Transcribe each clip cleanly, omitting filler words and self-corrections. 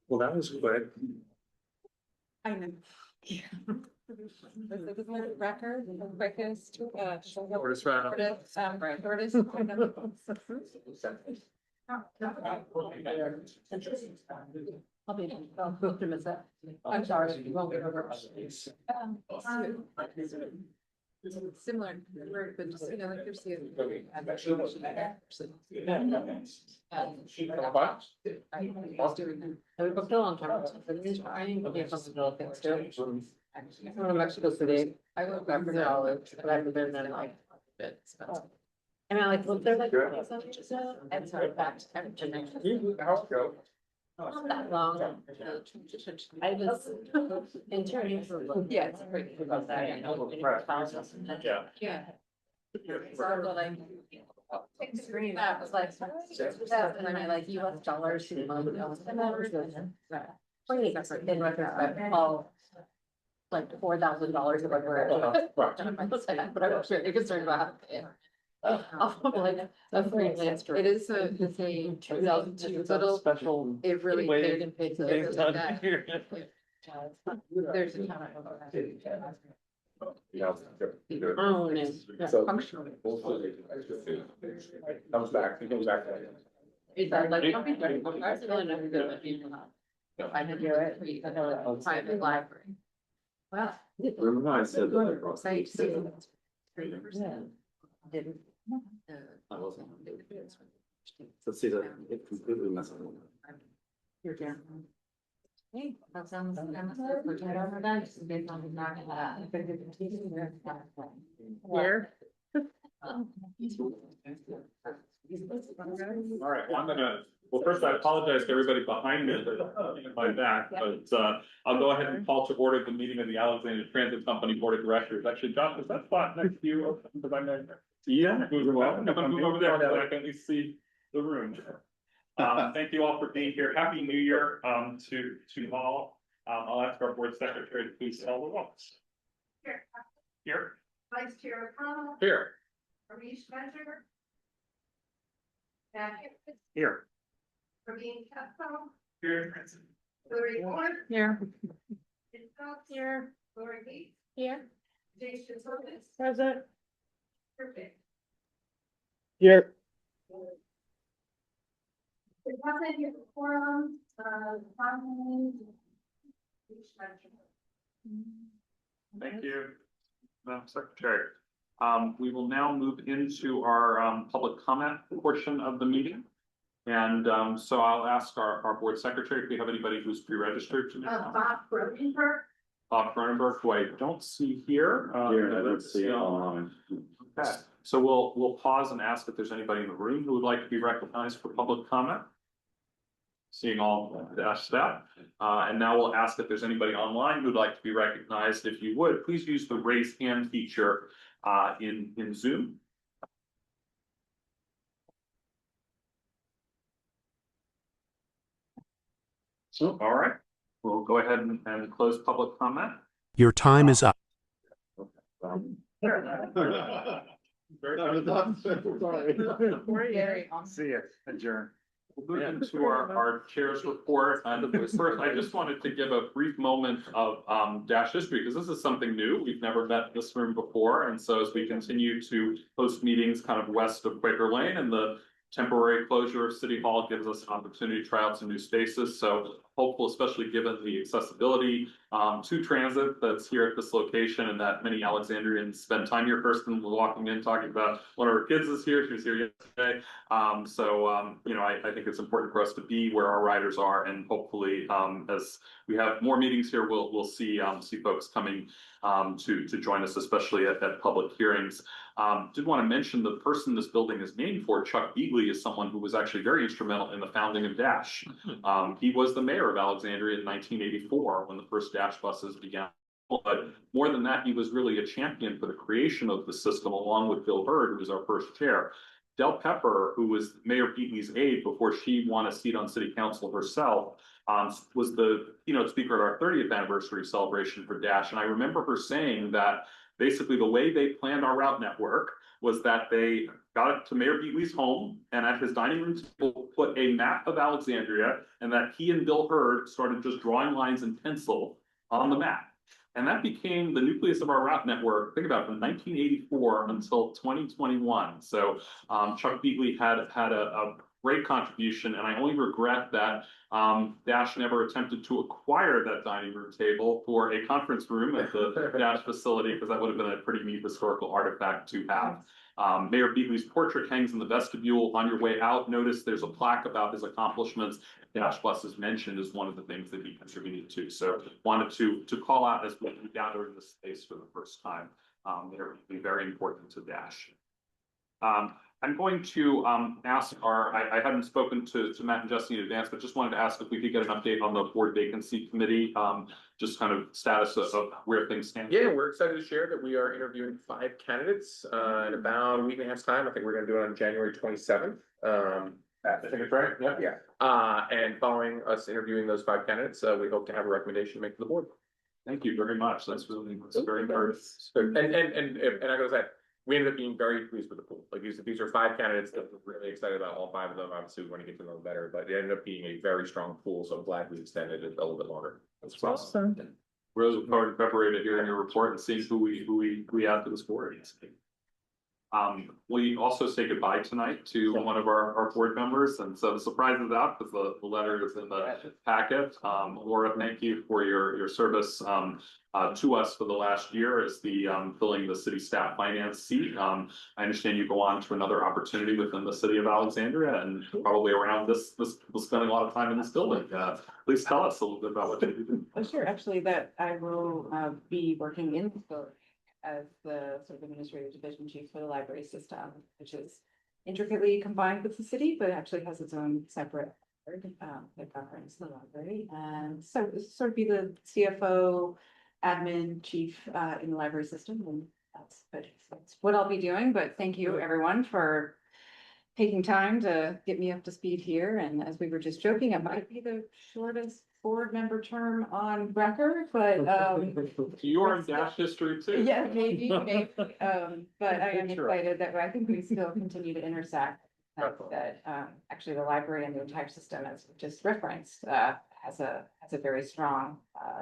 Well, that was quick. I know. This is my record, the quickest, Shortest round. shortest. I'm sorry. You won't get over. Similar, but just, you know, like there's the. I was doing that. I would book a long time. I didn't get something to look into. I went to Mexico City. I went back for college, but I haven't been there like a bit. And I like looked there like. And so back to Everton. How's it go? Not that long. I was interning for. Yeah, it's great about that. Yeah. Yeah. So like. Screen that was like, and I mean like US dollars. In retrospect, all like $4,000 of like where. But I was really concerned about how to pay it. Like a freelance. It is it's a 2002 little Special. it really paid and paid. So They've it's done like that. here. There's a ton of. Yeah. Oh, no. Yeah, So- functional. Comes back, he comes back. Is that like? I was really never good at being I could do it, I know it's private library. Wow. Remember I said that. Site, so. 3%. Didn't. I wasn't. Let's see that it completely messes up. You're down. Hey, that sounds. We're tired over that, just based on the knock of that. Where? All right, well, well, first I apologize to everybody behind me, my back, but I'll go ahead and call to order the meeting of the Alexandria Transit Company Board of Directors. Actually, Josh, is that spot next to you? Because I know. Yeah. Move over there, so I can at least see the room. Thank you all for being here. Happy New Year, to all. I'll ask our board secretary to please call the roll. Here. Here. Vice Chair O'Connell. Here. Ramesh Measure. Matt Hickman. Here. Praveen Capco. Here. Hillary Ward. Here. Ken Cox. Here. Lori Lee. Here. Jason Solis. Present. Perfect. Here. The content here for forum, finally. Thank you, Madam Secretary. We will now move into our public comment portion of the meeting. And so I'll ask our board secretary if we have anybody who's pre-registered to. Bob Cronenberg. Bob Cronenberg, who I don't see here. Here, I don't see it online. Okay, so we'll pause and ask if there's anybody in the room who would like to be recognized for public comment. Seeing all dash that. And now we'll ask if there's anybody online who'd like to be recognized. If you would, please use the raise hand feature in Zoom. So, all right, we'll go ahead and close public comment. Your time is up. See you, adjourn. We'll move into our chair's report. And first, I just wanted to give a brief moment of Dash history, because this is something new. We've never met in this room before. And so as we continue to host meetings kind of west of Quaker Lane, and the temporary closure of City Hall gives us an opportunity to try out some new spaces. So hopeful, especially given the accessibility to transit that's here at this location, and that many Alexandrians spend time here. Kirsten was walking in talking about one of her kids is here. She was here yesterday. You know, I think it's important for us to be where our riders are, and hopefully as we have more meetings here, we'll see folks coming to join us, especially at public hearings. Did want to mention the person this building is named for, Chuck Beagley, is someone who was actually very instrumental in the founding of Dash. He was the mayor of Alexandria in 1984 when the first Dash buses began. But more than that, he was really a champion for the creation of the system, along with Bill Hurd, who was our first chair. Del Pepper, who was Mayor Beagley's aide before she won a seat on city council herself, was the keynote speaker at our 30th anniversary celebration for Dash. And I remember her saying that basically the way they planned our route network was that they got it to Mayor Beatley's home and at his dining room table put a map of Alexandria, and that he and Bill Hurd started just drawing lines in pencil on the map. And that became the nucleus of our route network. Think about it, from 1984 until 2021. So Chuck Beatley had a great contribution, and I only regret that Dash never attempted to acquire that dining room table for a conference room at the Dash facility, because that would have been a pretty neat historical artifact to have. Mayor Beatley's portrait hangs in the vestibule. On your way out, notice there's a plaque about his accomplishments. Dash Bus is mentioned as one of the things that he contributed to. So wanted to call out as we gather in this space for the first time. They're very important to Dash. I'm going to ask I hadn't spoken to Matt and Jesse in advance, but just wanted to ask if we could get an update on the board vacancy committee, just kind of status of where things stand. Yeah, we're excited to share that we are interviewing 5 candidates in about a week and a half's time. I think we're gonna do it on January 27th. I think it's right. Yeah. And following us interviewing those 5 candidates, we hope to have a recommendation to make to the board. Thank you very much. That's very encouraging. And I gotta say, we ended up being very pleased with the pool. Like these are 5 candidates that we're really excited about. All 5 of them. Obviously, we want to get to know them better, but it ended up being a very strong pool. So I'm glad we extended it a little bit longer. That's awesome. We're looking forward in February to hearing your report and seeing who we add to this board. We also say goodbye tonight to one of our board members, and so the surprise is out because the letter is in the packet. Laura, thank you for your service to us for the last year as the filling the city staff finance seat. I understand you go on to another opportunity within the city of Alexandria, and probably around this spending a lot of time in this building. Please tell us a little bit about what you do. Oh, sure. Actually, that I will be working in this building as the sort of administrative division chief for the library system, which is intricately combined with the city, but actually has its own separate board that governs the library. And so sort of be the CFO, admin chief in the library system, and that's what I'll be doing. But thank you everyone for taking time to get me up to speed here. And as we were just joking, it might be the shortest board member term on record, but you're in Dash history too. yeah, maybe. But I am excited that I think we still continue to intersect. That actually the library and the entire system, as just referenced, has a very strong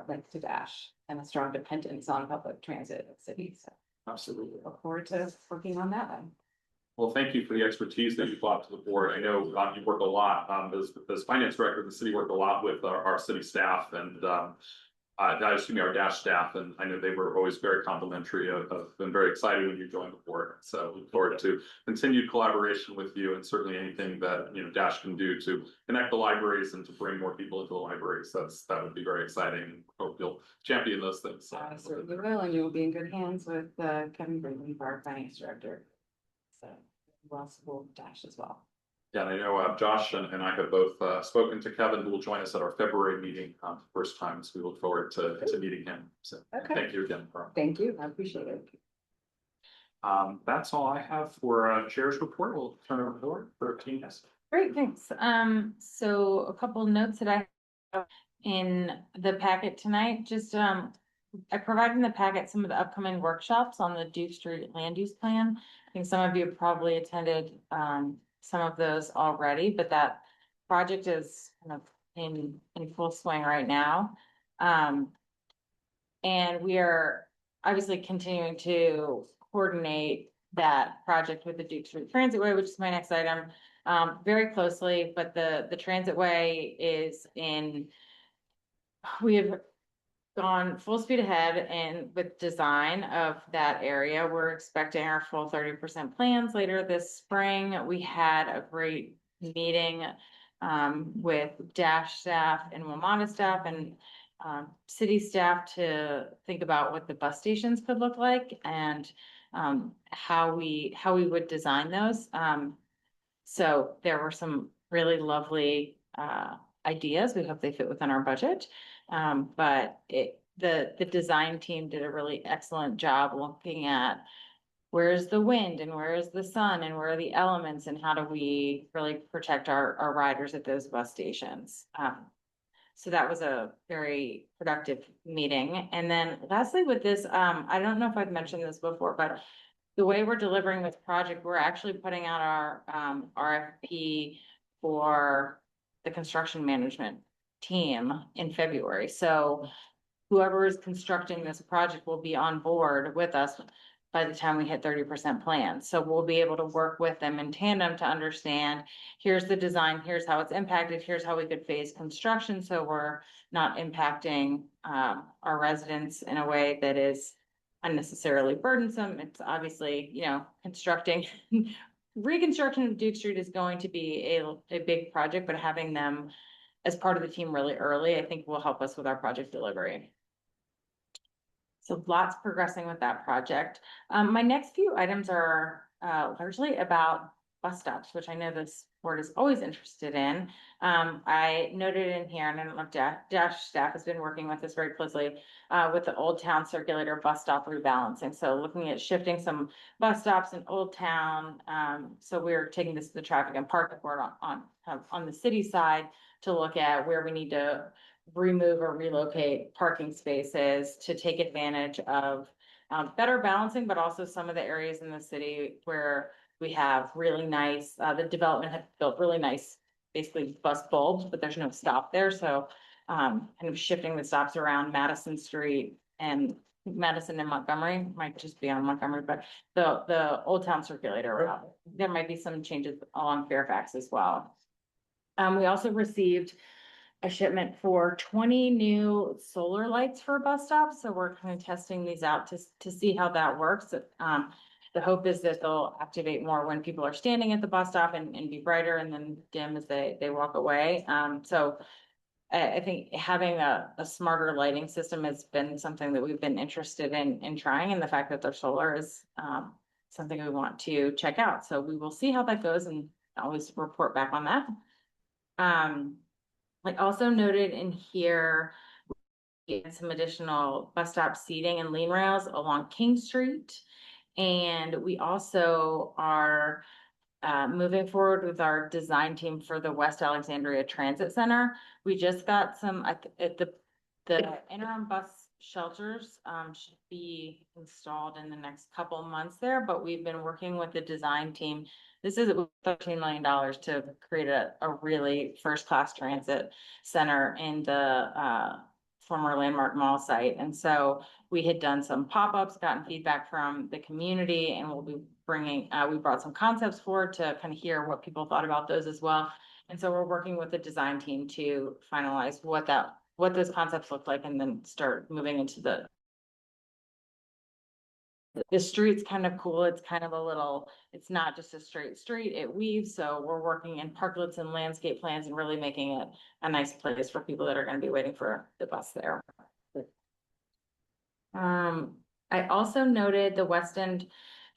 link to Dash and a strong dependence on public transit in the city. So absolutely look forward to working on that one. Well, thank you for the expertise that you brought to the board. I know you work a lot, as finance director, the city worked a lot with our city staff and our Dash staff, and I know they were always very complimentary of been very excited when you joined the board. So look forward to continued collaboration with you, and certainly anything that Dash can do to connect the libraries and to bring more people into the libraries. That would be very exciting. Hope you'll champion those things. I certainly will, and you will be in good hands with Kevin Brindley, our finance director. So will Dash as well. Yeah, and I know Josh and I have both spoken to Kevin, who will join us at our February meeting first time. So we look forward to meeting him. So thank you again. Thank you. I appreciate it. That's all I have for chair's report. We'll turn it over to the board for Tina. Great, thanks. So a couple notes that I have in the packet tonight, just I provided in the packet some of the upcoming workshops on the Duke Street land use plan. I think some of you have probably attended some of those already, but that project is kind of in full swing right now. And we are obviously continuing to coordinate that project with the Duke Street Transitway, which is my next item, very closely. But the Transitway is we have gone full speed ahead and with design of that area. We're expecting our full 30% plans later this spring. We had a great meeting with Dash staff and WMATA staff and city staff to think about what the bus stations could look like and how we would design those. So there were some really lovely ideas. We hope they fit within our budget. But the design team did a really excellent job looking at where's the wind and where is the sun and where are the elements and how do we really protect our riders at those bus stations. So that was a very productive meeting. And then lastly with this, I don't know if I've mentioned this before, but the way we're delivering this project, we're actually putting out our RFP for the construction management team in February. So whoever is constructing this project will be on board with us by the time we hit 30% plan. So we'll be able to work with them in tandem to understand, here's the design, here's how it's impacted, here's how we could phase construction, so we're not impacting our residents in a way that is unnecessarily burdensome. It's obviously, you know, constructing reconstruction of Duke Street is going to be a big project, but having them as part of the team really early, I think will help us with our project delivery. So lots progressing with that project. My next few items are largely about bus stops, which I know this board is always interested in. I noted in here, and I don't know if Dash staff has been working with this very closely with the Old Town Circulator bus stop rebalancing. So looking at shifting some bus stops in Old Town. So we're taking this to the traffic and parking board on the city side to look at where we need to remove or relocate parking spaces to take advantage of better balancing, but also some of the areas in the city where we have really nice, the development had built really nice, basically bus bulbs, but there's no stop there. So kind of shifting the stops around Madison Street and Madison and Montgomery, might just be on Montgomery, but the Old Town Circulator, there might be some changes along Fairfax as well. We also received a shipment for 20 new solar lights for bus stops. So we're kind of testing these out to see how that works. The hope is that they'll activate more when people are standing at the bus stop and be brighter and then dim as they walk away. So I think having a smarter lighting system has been something that we've been interested in trying, and the fact that they're solar is something we want to check out. So we will see how that goes and always report back on that. I also noted in here some additional bus stop seating and lean rails along King Street. And we also are moving forward with our design team for the West Alexandria Transit Center. We just got some at the interim bus shelters should be installed in the next couple of months there, but we've been working with the design team. This is $13 million to create a really first-class transit center in the former Landmark Mall site. And so we had done some pop-ups, gotten feedback from the community, and we'll be bringing, we brought some concepts forward to kind of hear what people thought about those as well. And so we're working with the design team to finalize what those concepts look like and then start moving into the street's kind of cool. It's kind of a little, it's not just a straight street, it weaves. So we're working in parklets and landscape plans and really making it a nice place for people that are going to be waiting for the bus there. I also noted the West End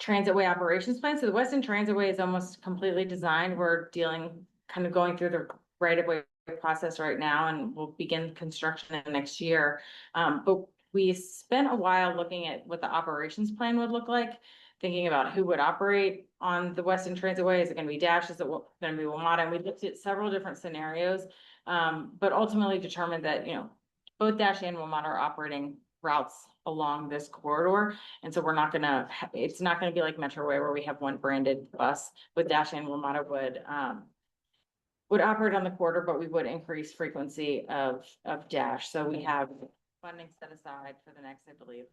Transitway operations plan. So the West End Transitway is almost completely designed. We're kind of going through the right-of-way process right now, and we'll begin construction next year. But we spent a while looking at what the operations plan would look like, thinking about who would operate on the West End Transitway. Is it going to be Dash? Is it going to be WMATA? And we looked at several different scenarios, but ultimately determined that, you know, both Dash and WMATA are operating routes along this corridor. And so we're not gonna, it's not gonna be like Metroway where we have one branded bus. With Dash and WMATA would operate on the corridor, but we would increase frequency of Dash. So we have funding set aside for the next, I believe,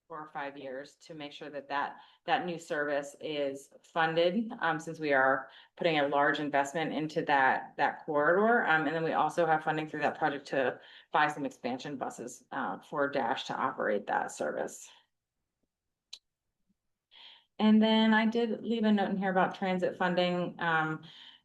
4 or 5 years to make sure that new service is funded, since we are putting a large investment into that corridor. And then we also have funding through that project to buy some expansion buses for Dash to operate that service. And then I did leave a note in here about transit funding.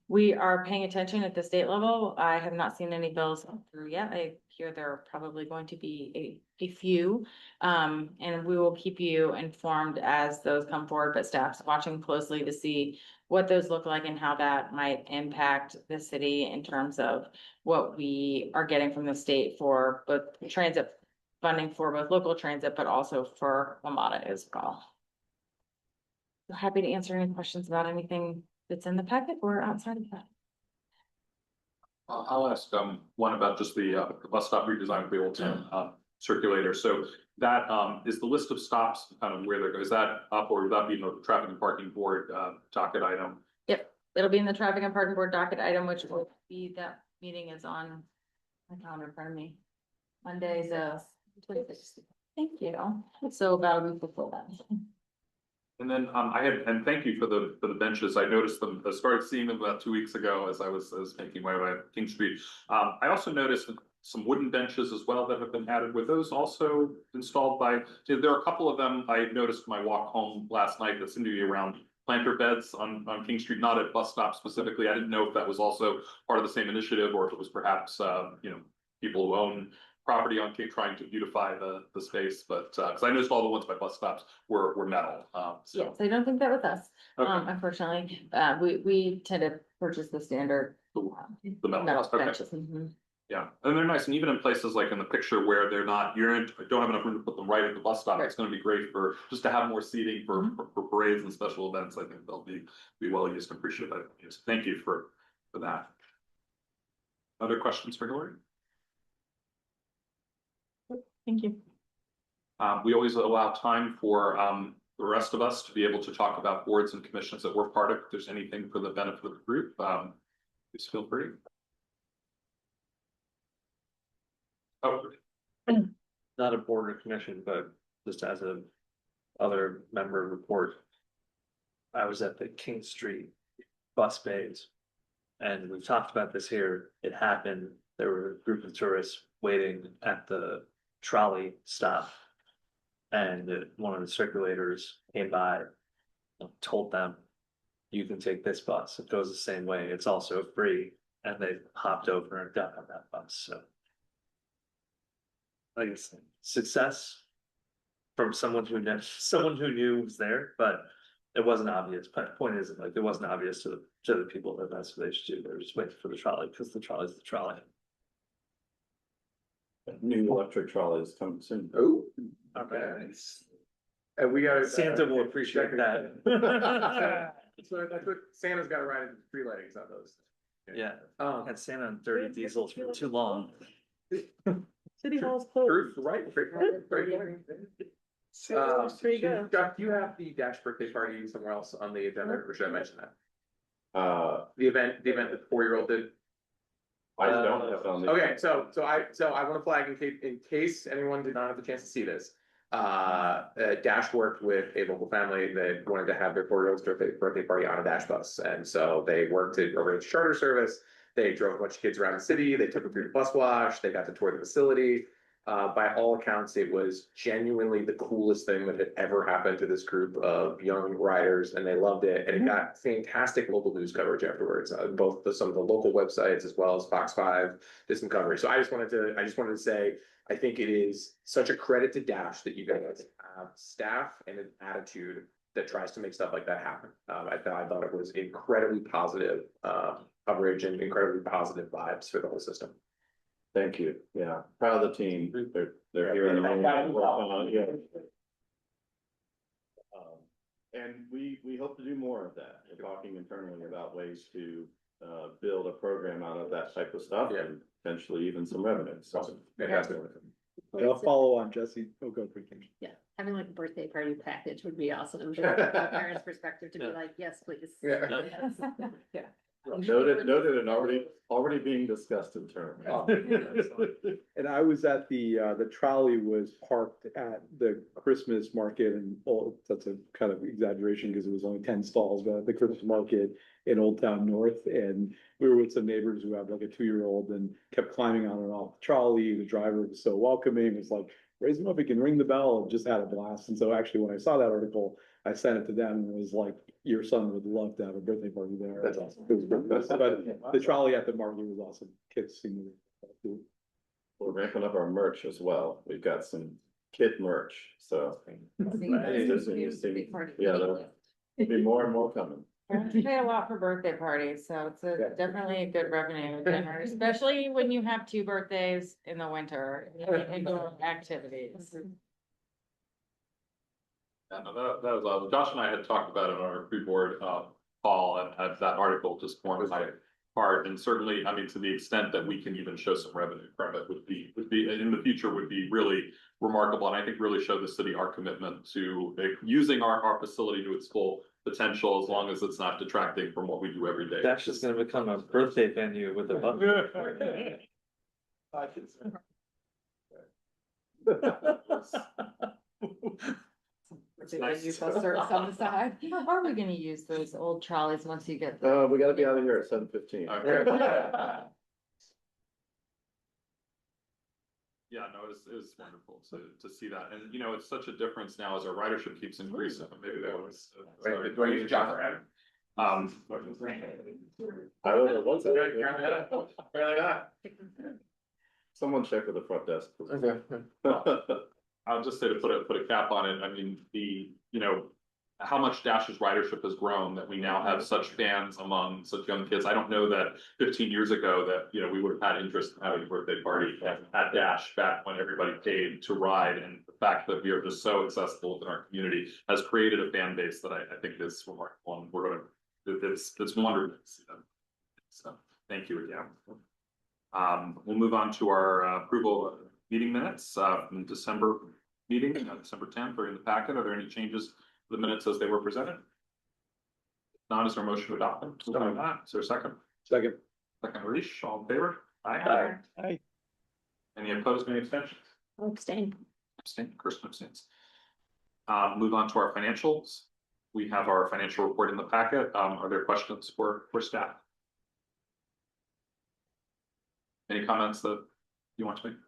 We are paying attention at the state level. I have not seen any bills through yet. I hear there are probably going to be a few, and we will keep you informed as those come forward, but staff's watching closely to see what those look like and how that might impact the city in terms of what we are getting from the state for both transit funding for both local transit, but also for WMATA as well. So happy to answer any questions about anything that's in the packet or outside of that. I'll ask one about just the bus stop redesign for the Old Town circulator. So that is the list of stops kind of where they're going. Is that up or would that be in the traffic and parking board docket item? Yep, it'll be in the traffic and parking board docket item, which will be, that meeting is on my calendar in front of me. Monday's 26th. Thank you. So about a week before that. And then and thank you for the benches. I noticed them, I started seeing them about 2 weeks ago as I was making my way up King Street. I also noticed some wooden benches as well that have been added. Were those also installed by, there are a couple of them I noticed my walk home last night that seemed to be around planter beds on King Street, not at bus stops specifically. I didn't know if that was also part of the same initiative or if it was perhaps, people who own property on King trying to beautify the space, but because I noticed all the ones by bus stops were metal. So Yes, I don't think that was us. Okay. Unfortunately, we tend to purchase the standard. the metal, Metal okay. benches. Mhm. Yeah, and they're nice, and even in places like in the picture where they're not, don't have enough room to put them right at the bus stop, it's gonna be great for, just to have more seating for parades and special events. I think they'll be well used and appreciated. Thank you for that. Other questions for Hillary? Thank you. We always allow time for the rest of us to be able to talk about boards and commissions that we're part of. If there's anything for the benefit of the group, please feel free. Oh, Not a board or commission, but just as a other member report. I was at the King Street bus bays. And we've talked about this here. It happened. There were a group of tourists waiting at the trolley stop. And one of the circulators came by and told them, you can take this bus. It goes the same way. It's also free. And they hopped over and got on that bus. So I guess success from someone who knew was there, but it wasn't obvious. But the point is, like, it wasn't obvious to the people that that's what they should do. They were just waiting for the trolley because the trolley's the trolley. New electric trolleys coming soon. Oh, Okay. and we got Santa will appreciate that. So that's what Santa's got to ride in tree lightings on those. Yeah, had Santa on dirty diesels for too long. City Hall's closed. Right. There you go. Jeff, do you have the Dash birthday party somewhere else on the agenda, or should I mention that? The event that the 4-year-old did. I don't have it on the. Okay, so I want to flag in case anyone did not have the chance to see this. Dash worked with a local family that wanted to have their 4-year-old's birthday party on a Dash bus, and so they worked to arrange charter service. They drove a bunch of kids around the city. They took them through the bus wash. They got to tour the facility. By all accounts, it was genuinely the coolest thing that had ever happened to this group of young riders, and they loved it. And it got fantastic local news coverage afterwards, both some of the local websites as well as Fox 5 did some coverage. So I just wanted to say, I think it is such a credit to Dash that you guys have staff and an attitude that tries to make stuff like that happen. I thought it was incredibly positive coverage and incredibly positive vibes for the whole system. Thank you. Yeah, proud of the team. They're here in the room. Yeah. And we hope to do more of that. We're talking internally about ways to build a program out of that type of stuff and potentially even some revenue. So Fantastic. I'll follow on Jesse. Oh, go for it. Yeah, having like a birthday party package would be awesome. From a parent's perspective to be like, yes, please. Yeah. Yeah. Noted and already being discussed in turn. And I was at the trolley was parked at the Christmas market, and that's a kind of exaggeration because it was only 10 stalls, but at the Christmas market in Old Town North, and we were with some neighbors who have like a 2-year-old and kept climbing on and off the trolley. The driver was so welcoming. It was like, raise him up, he can ring the bell, and just had a blast. And so actually when I saw that article, I sent it to them and it was like, your son would love to have a birthday party there. That's awesome. It was great. But the trolley at the market was awesome. Kids singing. We're ramping up our merch as well. We've got some kid merch, so. Yeah, there'll be more and more coming. We pay a lot for birthday parties, so it's definitely a good revenue generator, especially when you have 2 birthdays in the winter, indoor activities. Yeah, no, that was awesome. Josh and I had talked about it on our pre-board call, and that article just formed part, and certainly, I mean, to the extent that we can even show some revenue from it would be, in the future would be really remarkable, and I think really show the city our commitment to using our facility to its full potential, as long as it's not detracting from what we do every day. That's just gonna become a birthday venue with a buffet. Nice. You post service on the side. How are we gonna use those old trolleys once you get the? We gotta be out of here at 7:15. Okay. Yeah, no, it's wonderful to see that, and you know, it's such a difference now as our ridership keeps increasing, maybe that was. Do I use John for Adam? I don't know, what's that? Apparently not. Someone check with the front desk. I'll just say to put a cap on it, I mean, you know, how much Dash's ridership has grown, that we now have such fans among such young kids. I don't know that 15 years ago that, you know, we would have had interest in having a birthday party at Dash back when everybody paid to ride. And the fact that we are just so accessible within our community has created a fan base that I think is remarkable. And we're gonna, it's wonderful to see that. So thank you again. We'll move on to our approval of meeting minutes from December meeting, December 10th, are in the packet. Are there any changes to the minutes as they were presented? If not, is there a motion to adopt them? Is there a second? Second. Second, Harish, all in favor? Aye. Any opposed, any abstentions? Abstain. Abstain, Kristen abstains. Move on to our financials. We have our financial report in the packet. Are there questions for staff? Any comments that you want to make?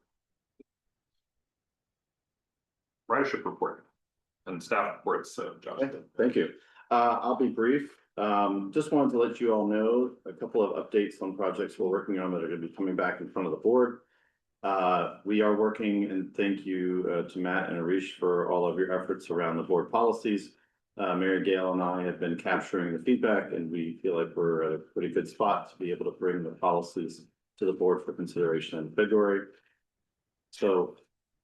Ridership report and staff reports, Josh. Thank you. I'll be brief. Just wanted to let you all know a couple of updates on projects we're working on that are going to be coming back in front of the board. We are working, and thank you to Matt and Arish for all of your efforts around the board policies. Mary Gail and I have been capturing the feedback, and we feel like we're at a pretty good spot to be able to bring the policies to the board for consideration in February. So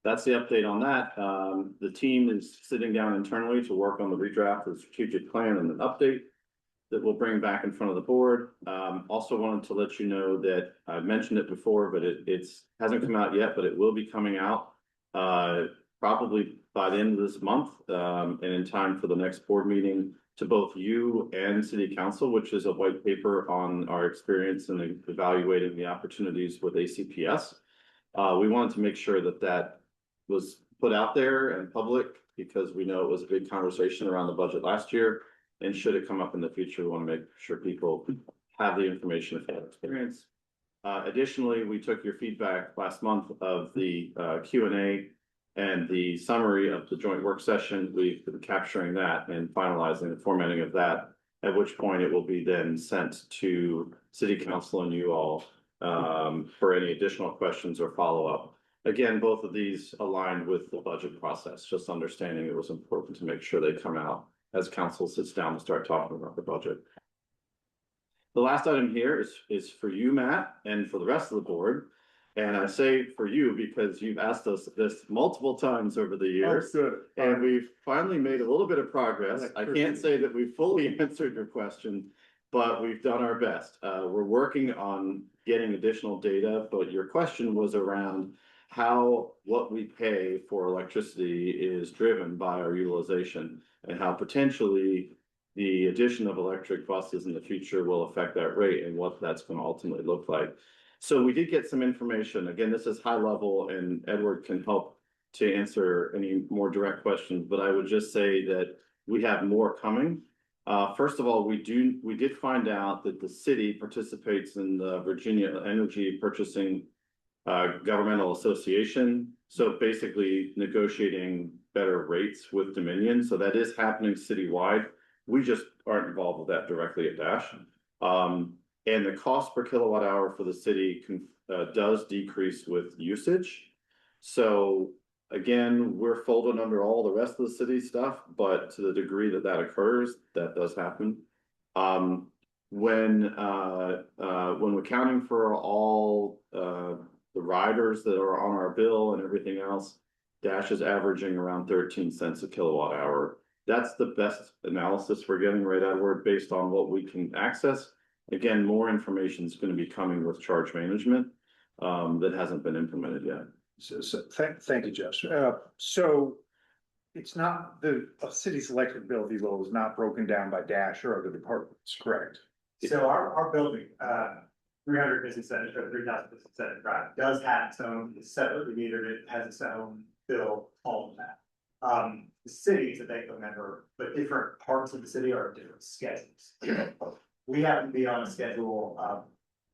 that's the update on that. The team is sitting down internally to work on the redraft of the strategic plan and an update that we'll bring back in front of the board. Also wanted to let you know that I've mentioned it before, but it hasn't come out yet, but it will be coming out probably by the end of this month and in time for the next board meeting to both you and City Council, which is a white paper on our experience in evaluating the opportunities with ACPS. We wanted to make sure that that was put out there and public because we know it was a big conversation around the budget last year. And should it come up in the future, we want to make sure people have the information if they have experience. Additionally, we took your feedback last month of the Q&A and the summary of the joint work session. We've been capturing that and finalizing the formatting of that, at which point it will be then sent to City Council and you all for any additional questions or follow-up. Again, both of these aligned with the budget process, just understanding it was important to make sure they come out as council sits down to start talking about the budget. The last item here is for you, Matt, and for the rest of the board. And I say for you because you've asked us this multiple times over the years. Oh, good. And we've finally made a little bit of progress. I can't say that we've fully answered your question, but we've done our best. We're working on getting additional data, but your question was around how what we pay for electricity is driven by our utilization and how potentially the addition of electric buses in the future will affect that rate and what that's going to ultimately look like. So we did get some information. Again, this is high level and Edward can help to answer any more direct questions, but I would just say that we have more coming. First of all, we did find out that the city participates in the Virginia Energy Purchasing Governmental Association. So basically negotiating better rates with Dominion. So that is happening citywide. We just aren't involved with that directly at Dash. And the cost per kilowatt hour for the city does decrease with usage. So again, we're folded under all the rest of the city stuff, but to the degree that that occurs, that does happen. When we're accounting for all the riders that are on our bill and everything else, Dash is averaging around 13 cents a kilowatt hour. That's the best analysis we're getting, right, Edward, based on what we can access. again, more information is gonna be coming with charge management. That hasn't been implemented yet. Thank you, Josh. So it's not, the city's electric bill, if you will, is not broken down by Dash or other departments, correct? So our building, 300 business center, 3,000 business center drive, does have its own, it's separately metered, it has its own bill, all of that. The city is a bank member, but different parts of the city are different schedules. We happen to be on a schedule,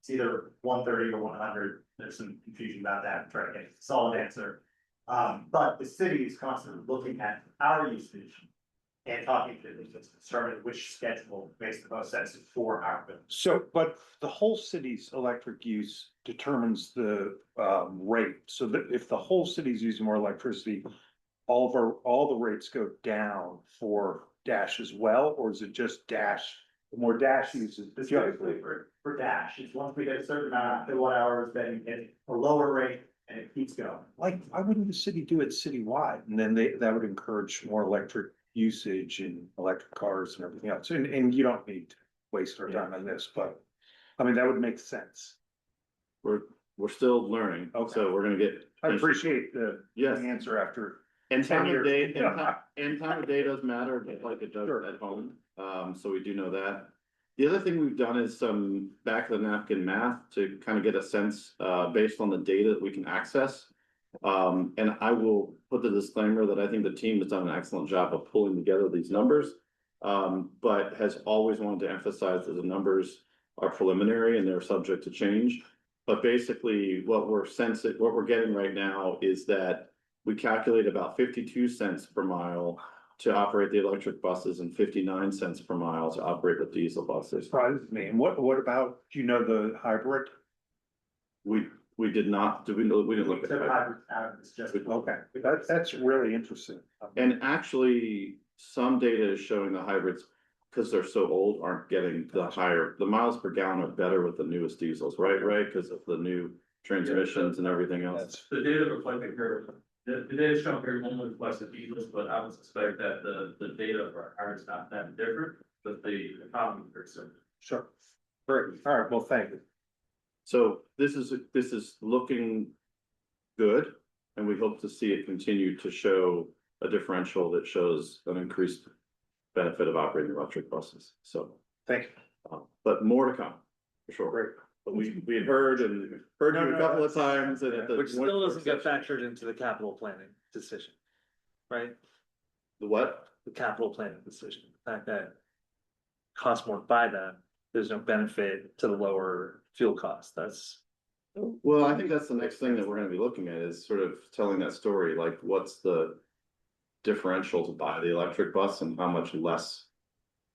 it's either 130 or 100, there's some confusion about that, I'm trying to get a solid answer. But the city is constantly looking at our usage and talking to them, to determine which schedule makes the most sense for our building. So, but the whole city's electric use determines the rate, so that if the whole city's using more electricity, all the rates go down for Dash as well, or is it just Dash? The more Dash uses. Specifically for Dash, it's once we get a certain amount of kilowatt hours, then you get a lower rate and it keeps going. Like, why wouldn't the city do it citywide? And then that would encourage more electric usage and electric cars and everything else. And you don't need to waste our time on this, but I mean, that would make sense. We're still learning, Okay. so we're gonna get. I appreciate the Yes. answer after. And 10 time of years. day, and time of day does matter, just like it does Sure. at home, so we do know that. The other thing we've done is some back of the napkin math to kind of get a sense, based on the data that we can access. And I will put the disclaimer that I think the team has done an excellent job of pulling together these numbers. But has always wanted to emphasize that the numbers are preliminary and they're subject to change. But basically, what we're getting right now is that we calculate about 52 cents per mile to operate the electric buses and 59 cents per mile to operate the diesel buses. Surprises me. And what about, do you know the hybrid? We did not, we didn't look at So that. hybrid out, it's just. Okay, that's really interesting. And actually, some data is showing the hybrids, because they're so old, aren't getting the miles per gallon are better with the newest diesels, right? Because of the new transmissions and everything else. The data reflecting here, the data showing here only reflects the diesels, but I would suspect that the data for ours is not that different, but the economy is very similar. Sure. Great. All right, well, thank you. So this is looking good, and we hope to see it continue to show a differential that shows an increased benefit of operating electric buses. So, Thank you. but more to come, for sure. Great. But we had heard you a couple of times and at the. Which still doesn't get factored into the capital planning decision, right? The what? The capital planning decision, the fact that costs more to buy them, there's no benefit to the lower fuel cost, that's. Well, I think that's the next thing that we're gonna be looking at is sort of telling that story, like what's the differential to buy the electric bus and how much less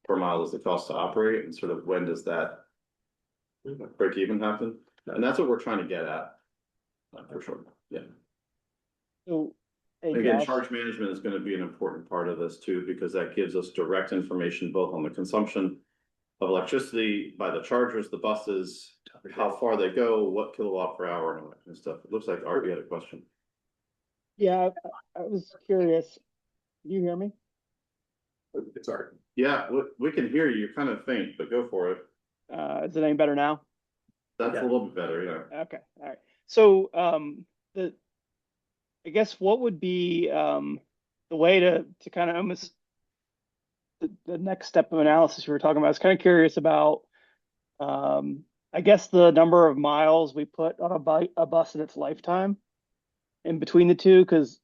per mile does it cost to operate, and sort of when does that break even happen? And that's what we're trying to get at. For sure, yeah. So, hey, Again, Josh, charge management is gonna be an important part of this too, because that gives us direct information both on the consumption of electricity by the chargers, the buses, how far they go, what kilowatt per hour and all that kind of stuff. It looks like Art, you had a question. yeah, I was curious. Can you hear me? It's Art. Yeah, we can hear you. You're kind of faint, but go for it. Is it any better now? That's Yeah. a little bit better, yeah. Okay, all right. So, I guess what would be, the way to kind of almost the next step of analysis you were talking about? I was kind of curious about, I guess the number of miles we put on a bus in its lifetime in between the two, because,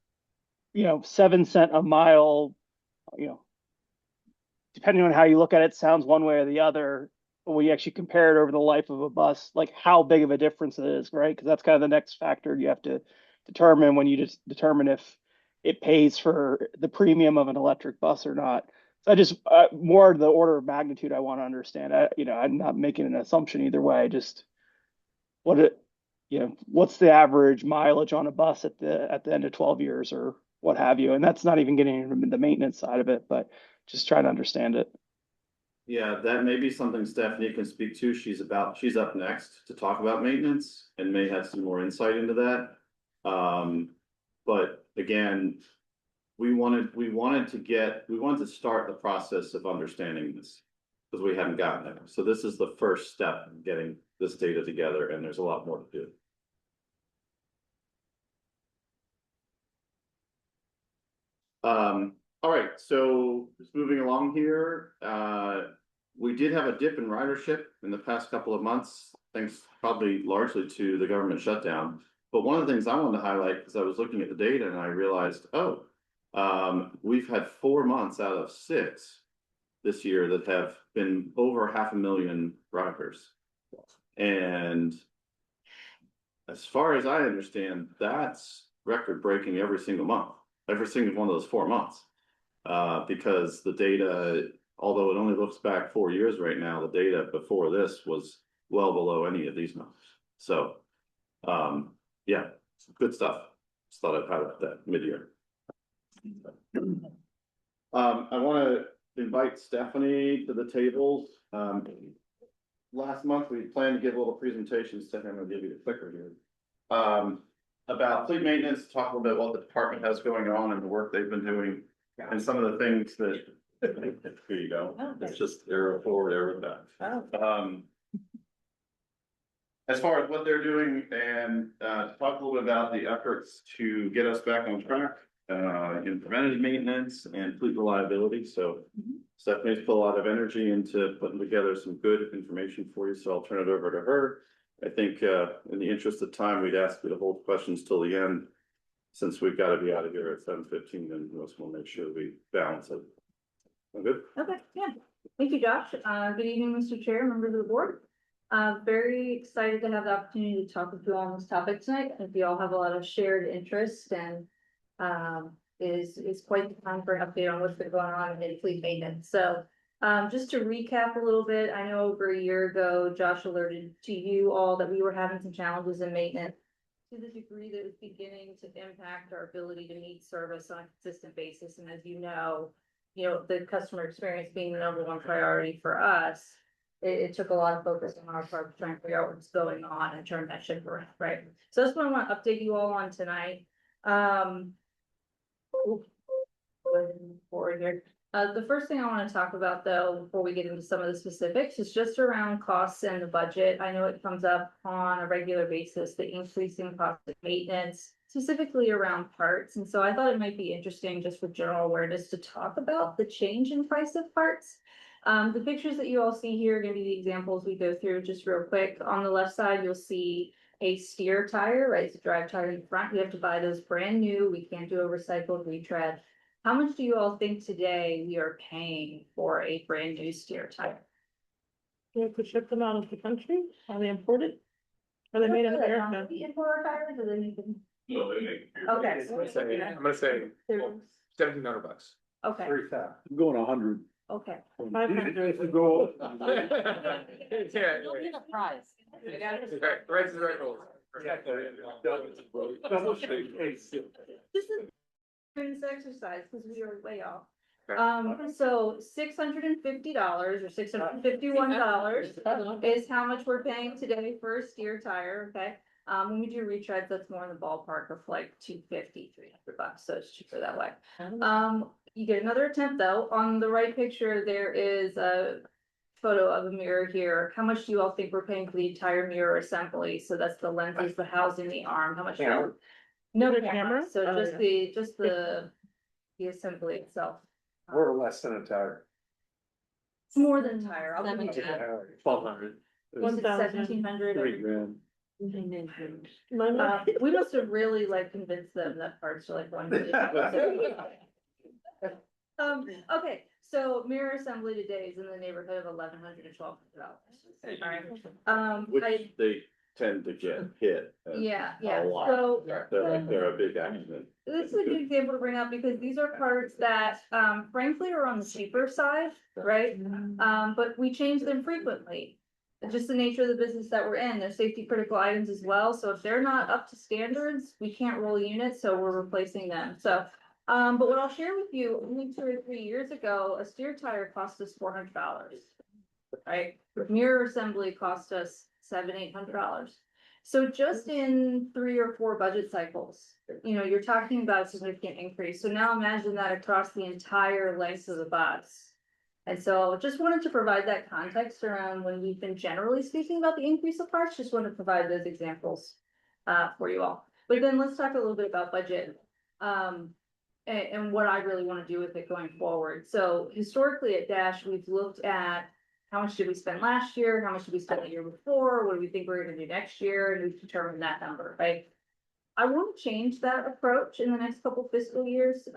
7 cent a mile, depending on how you look at it, sounds one way or the other. But when you actually compare it over the life of a bus, like how big of a difference it is, right? Because that's kind of the next factor you have to determine when you just determine if it pays for the premium of an electric bus or not. So I just more the order of magnitude I want to understand. I'm not making an assumption either way. Just what's the average mileage on a bus at the end of 12 years or what have you? And that's not even getting into the maintenance side of it, but just trying to understand it. Yeah, that may be something Stephanie can speak to. She's up next to talk about maintenance and may have some more insight into that. But again, we wanted to start the process of understanding this. because we haven't gotten there. So this is the first step in getting this data together, and there's a lot more to do. All right, so just moving along here, we did have a dip in ridership in the past couple of months, thanks probably largely to the government shutdown. But one of the things I wanted to highlight, because I was looking at the data and I realized, we've had 4 months out of 6 this year that have been over 500,000 riders. And as far as I understand, that's record breaking every single month, every single one of those 4 months. Because the data, although it only looks back 4 years right now, the data before this was well below any of these numbers. So, yeah, good stuff. Just thought I'd highlight that mid-year. I want to invite Stephanie to the table. Last month, we planned to give a little presentation. Stephanie, I'll give you the clicker here. About fleet maintenance, talk a little bit what the department has going on and the work they've been doing. And some of the things that, here you go, it's just arrow forward, arrow back. As far as what they're doing and talk a little bit about the efforts to get us back on track in preventative maintenance and fleet reliability. So Stephanie's put a lot of energy into putting together some good information for you, so I'll turn it over to her. I think in the interest of time, we'd ask you to hold questions till the end, since we've got to be out of here at 7:15, and we also want to make sure we balance it. I'm good? Okay, yeah. Thank you, Josh. Good evening, Mr. Chair, members of the board. Very excited to have the opportunity to talk with you all on this topic tonight. I think we all have a lot of shared interest and is quite the time for an update on what's been going on in fleet maintenance. So just to recap a little bit, I know over a year ago, Josh alerted to you all that we were having some challenges in maintenance to the degree that it's beginning to impact our ability to meet service on a consistent basis. And as you know, the customer experience being the #1 priority for us, it took a lot of focus on our part to try and figure out what's going on and turn that ship around, right? So that's what I want to update you all on tonight. Forward here. The first thing I want to talk about, though, before we get into some of the specifics, is just around costs and the budget. I know it comes up on a regular basis, the increasing cost of maintenance, specifically around parts. And so I thought it might be interesting, just for general awareness, to talk about the change in price of parts. The pictures that you all see here are going to be the examples we go through just real quick. On the left side, you'll see a steer tire, right? It's a drive tire in the front. We have to buy those brand new. We can't do a recycled retread. How much do you all think today we are paying for a brand new steer tire? Do you have to ship them out of the country? Are they imported? Are they made in America? We import our tires, or they make them? No, they make. Okay. I'm gonna say $1,700. Okay, I'm going 100. okay. 500. Go. Yeah. You'll get a prize. You gotta- Right, is the right rules. Double shake. This is this exercise, because we are way off. Okay. So $650 or $651 is how much we're paying today for a steer tire, okay? When we do retreads, that's more in the ballpark of like $250, $300, so it's cheaper that way. You get another attempt though. On the right picture, there is a photo of a mirror here. How much do you all think we're paying for the entire mirror assembly? So that's the lenses, the housing, the arm, how much? Camera. No The camera, camera? so Oh, just the assembly itself. Or less than a tire. It's more than tire. I'll give you that. 1,200. You said 1,700. $3,000. We must have really like convinced them that parts are like $1 million. Okay, so mirror assembly today is in the neighborhood of $1,100 to $1,200. Alright, Which they tend to get hit. yeah, A lot. so. They're a big accident. This is a good example to bring up because these are parts that frankly are on the cheaper side, right? But we change them frequently. It's just the nature of the business that we're in. They're safety critical items as well. So if they're not up to standards, we can't roll units, so we're replacing them. So but what I'll share with you, only 2 or 3 years ago, a steer tire cost us $400. Right? Mirror assembly cost us $700-800. So just in 3 or 4 budget cycles, you're talking about a significant increase. So now imagine that across the entire length of the bus. And so just wanted to provide that context around when we've been generally speaking about the increase of parts, just wanted to provide those examples for you all. But then let's talk a little bit about budget. And what I really want to do with it going forward. So historically at Dash, we've looked at how much did we spend last year? How much did we spend the year before? What do we think we're gonna do next year? And we've determined that number, right? I want to change that approach in the next couple fiscal years,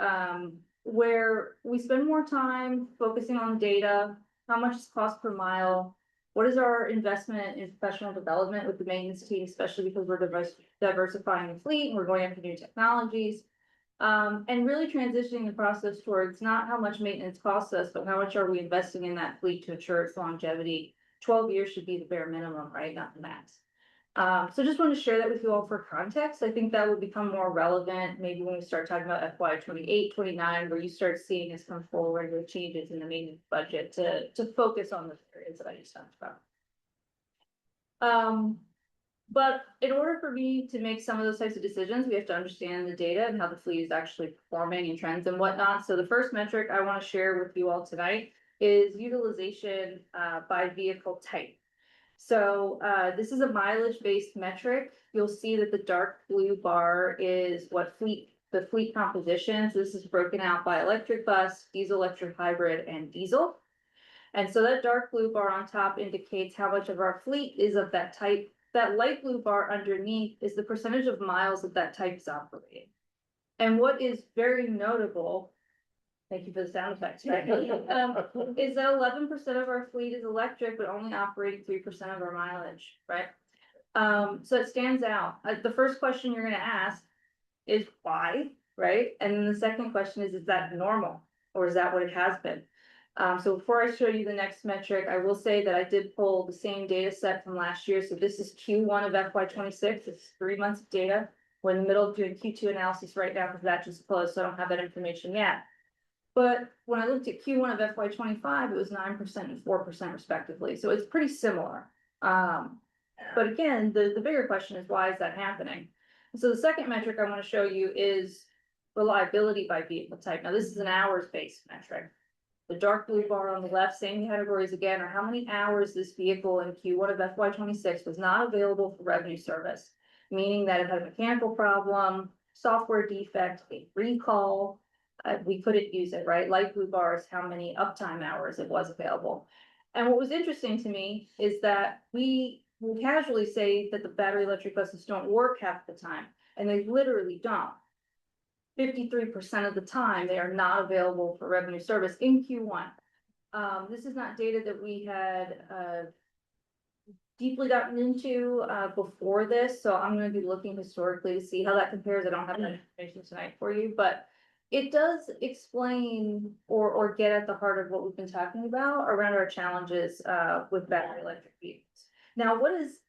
where we spend more time focusing on data, how much is cost per mile? What is our investment in professional development with the maintenance team, especially because we're diversifying the fleet and we're going after new technologies. And really transitioning the process towards not how much maintenance costs us, but how much are we investing in that fleet to ensure its longevity. 12 years should be the bare minimum, right? Not the max. So just want to share that with you all for context. I think that will become more relevant maybe when we start talking about FY 28, 29, where you start seeing us come forward with changes in the maintenance budget to focus on the areas that I just talked about. But in order for me to make some of those types of decisions, we have to understand the data and how the fleet is actually performing and trends and whatnot. So the first metric I want to share with you all tonight is utilization by vehicle type. So this is a mileage-based metric. You'll see that the dark blue bar is what the fleet composition. So this is broken out by electric bus, diesel electric hybrid, and diesel. And so that dark blue bar on top indicates how much of our fleet is of that type. That light blue bar underneath is the percentage of miles that that type is operating. And what is very notable, thank you for the sound effects, right? Is that 11% of our fleet is electric, but only operating 3% of our mileage, right? So it stands out. The first question you're gonna ask is why, right? And then the second question is that normal? Or is that what it has been? So before I show you the next metric, I will say that I did pull the same data set from last year. So this is Q1 of FY 26. It's 3 months of data. We're in the middle of doing Q2 analysis right now because that just closed, so I don't have that information yet. But when I looked at Q1 of FY 25, it was 9% and 4% respectively. So it's pretty similar. But again, the bigger question is why is that happening? So the second metric I want to show you is reliability by vehicle type. Now this is an hours-based metric. The dark blue bar on the left, same categories again, are how many hours this vehicle in Q1 of FY 26 was not available for revenue service, meaning that it had a mechanical problem, software defect, a recall, we couldn't use it, right? Light blue bar is how many uptime hours it was available. And what was interesting to me is that we will casually say that the battery electric buses don't work half the time, and they literally don't. 53% of the time, they are not available for revenue service in Q1. This is not data that we had deeply gotten into before this, so I'm going to be looking historically to see how that compares. I don't have that information tonight for you, but it does explain or get at the heart of what we've been talking about around our challenges with battery electric vehicles. Now, what is,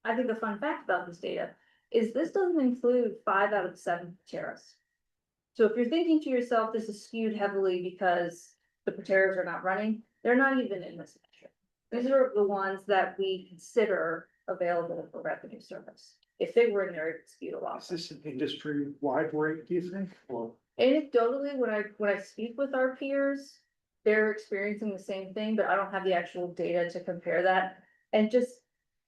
I think, a fun fact about this data is this doesn't include 5 out of the 7 Pateras. So if you're thinking to yourself, this is skewed heavily because the Pateras are not running, they're not even in this measure. These are the ones that we consider available for revenue service. If they were in there, it would skew a lot. Is this an industry-wide rate, do you think? Or Anecdotally, when I speak with our peers, they're experiencing the same thing, but I don't have the actual data to compare that. And just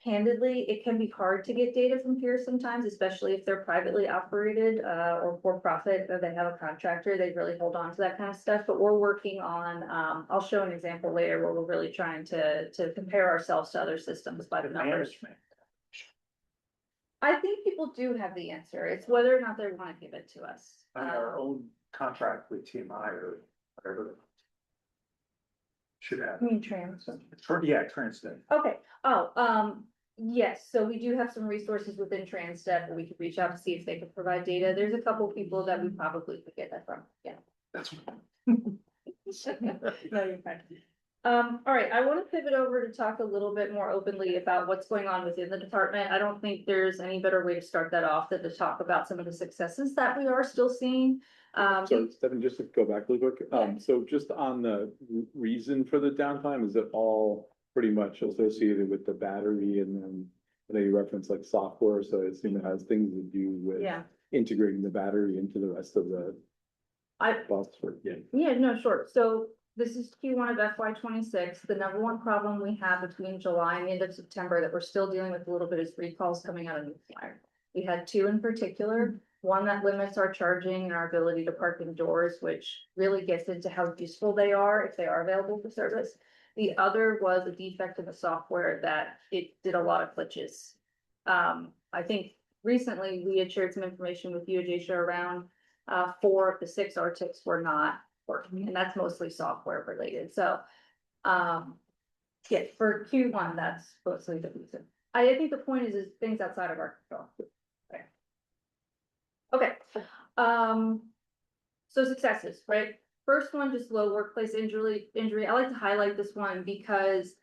candidly, it can be hard to get data from peers sometimes, especially if they're privately operated or for profit, or they have a contractor, they really hold on to that kind of stuff. But we're working on, I'll show an example later where we're really trying to compare ourselves to other systems by the numbers. I think people do have the answer. It's whether or not they want to give it to us. our own contract with TMI or whatever. Should have. I mean, trans. Yeah, Transnet. Okay, yes, so we do have some resources within Transnet that we could reach out to see if they could provide data. There's a couple people that we probably could get that from, yeah. That's. No, you're fine. All right, I want to pivot over to talk a little bit more openly about what's going on within the department. I don't think there's any better way to start that off than to talk about some of the successes that we are still seeing. So Stefan, just to go back really quick, Yeah. so just on the reason for the downtime, is it all pretty much associated with the battery? And then I know you referenced like software, so I assume it has things to do with Yeah. integrating the battery into the rest of the bus. Yeah. Yeah, no, sure. So this is Q1 of FY 26. The number one problem we have between July and the end of September that we're still dealing with a little bit is recalls coming out of New Flyer. We had two in particular, one that limits our charging and our ability to park indoors, which really gets into how useful they are if they are available for service. The other was a defect in the software that it did a lot of glitches. I think recently we had shared some information with you, Ajacia, around 4 of the 6 RTICs were not working, and that's mostly software related. So, yeah, for Q1, that's mostly the reason. I think the point is things outside of our control. Okay, so successes, right? First one, just low workplace injury. I like to highlight this one because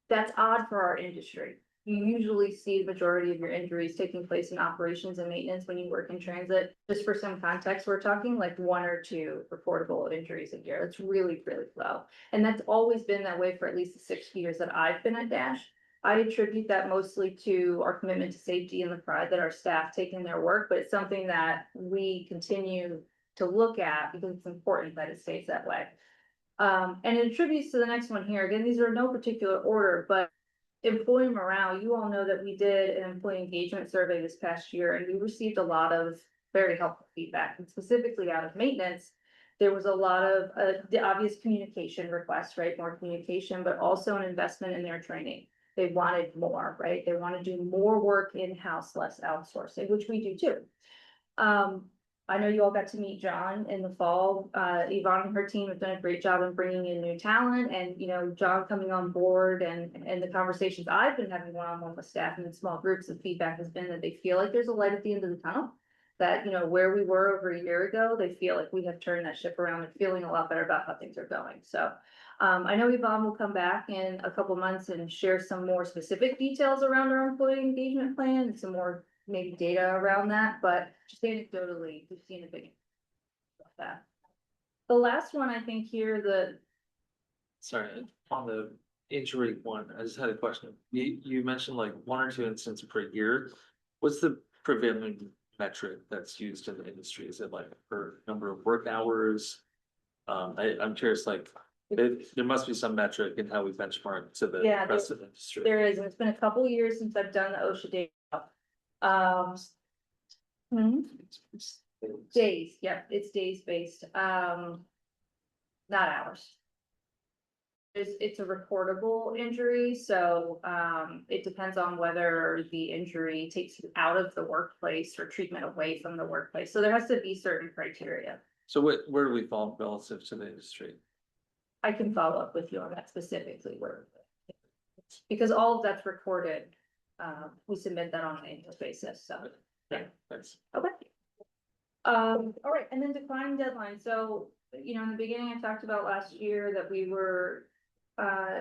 that's odd for our industry. You usually see the majority of your injuries taking place in operations and maintenance when you work in transit. Just for some context, we're talking like 1 or 2 reportable injuries a year. It's really, really low. And that's always been that way for at least the 6 years that I've been at Dash. I attribute that mostly to our commitment to safety and the pride that our staff take in their work, but it's something that we continue to look at because it's important that it stays that way. And it attributes to the next one here. Again, these are no particular order, but employee morale, you all know that we did an employee engagement survey this past year, and we received a lot of very helpful feedback, and specifically out of maintenance. There was a lot of the obvious communication requests, right? More communication, but also an investment in their training. They wanted more, right? They want to do more work in-house, less outsourcing, which we do too. I know you all got to meet John in the fall. Yvonne and her team have done a great job in bringing in new talent, and, you know, John coming on board and the conversations I've been having one-on-one with staff and in small groups, the feedback has been that they feel like there's a light at the end of the tunnel. That, you know, where we were over a year ago, they feel like we have turned that ship around and feeling a lot better about how things are going. So I know Yvonne will come back in a couple months and share some more specific details around our employee engagement plan and some more maybe data around that, but just anecdotally, we've seen a big about that. The last one I think here, Sorry, on the injury one, I just had a question. You mentioned like 1 or 2 incidents per year. What's the prevailing metric that's used in the industry? Is it like per number of work hours? I'm curious, like, there must be some metric in how we benchmark to the Yeah, rest of the industry. there is, and it's been a couple years since I've done the OSHA data. Days, yep, it's days based, not hours. It's a reportable injury, so it depends on whether the injury takes you out of the workplace or treatment away from the workplace. So there has to be certain criteria. So where do we fall relative to the industry? I can follow up with you on that specifically because all of that's recorded. We submit that on an annual basis, so. Yeah, thanks. Okay. All right, and then declining deadline. So, you know, in the beginning, I talked about last year that we were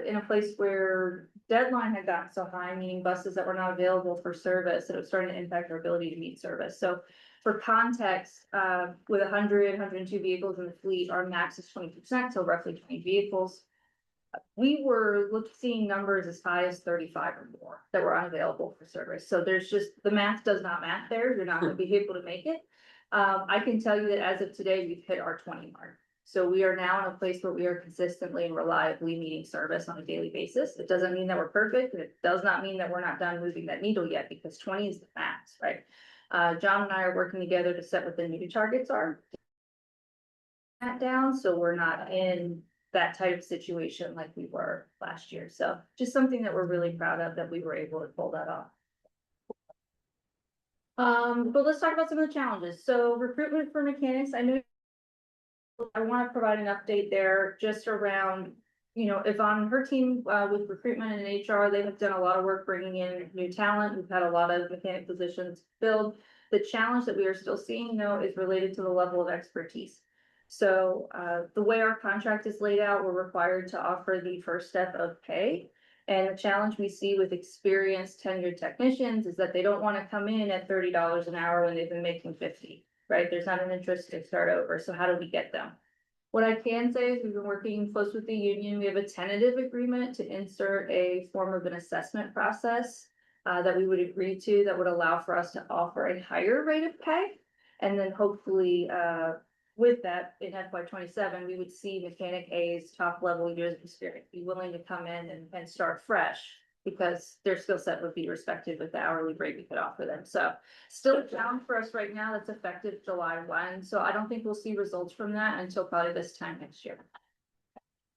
in a place where deadline had gotten so high, meaning buses that were not available for service, that it was starting to impact our ability to meet service. So for context, with 102 vehicles in the fleet, our max is 20%, so roughly 20 vehicles. We were seeing numbers as high as 35 or more that were unavailable for service. So there's just, the math does not math there. You're not going to be able to make it. I can tell you that as of today, we've hit our 20 mark. So we are now in a place where we are consistently and reliably meeting service on a daily basis. It doesn't mean that we're perfect, and it does not mean that we're not done moving that needle yet, because 20 is the max, right? John and I are working together to set what the new targets are. That down, so we're not in that type of situation like we were last year. So just something that we're really proud of, that we were able to pull that off. But let's talk about some of the challenges. So recruitment for mechanics, I know I want to provide an update there just around, you know, Yvonne and her team with recruitment and HR, they have done a lot of work bringing in new talent. We've had a lot of mechanic positions filled. The challenge that we are still seeing, though, is related to the level of expertise. So the way our contract is laid out, we're required to offer the first step of pay. And the challenge we see with experienced tenured technicians is that they don't want to come in at $30 an hour when they've been making 50, right? There's not an interest to start over. So how do we get them? What I can say is we've been working close with the union. We have a tentative agreement to insert a form of an assessment process that we would agree to, that would allow for us to offer a higher rate of pay. And then hopefully with that, in FY 27, we would see mechanic A's top level years of experience, be willing to come in and start fresh. Because their skill set would be respected with the hourly rate we could offer them, so still a challenge for us right now, that's effective July 1, so I don't think we'll see results from that until probably this time next year.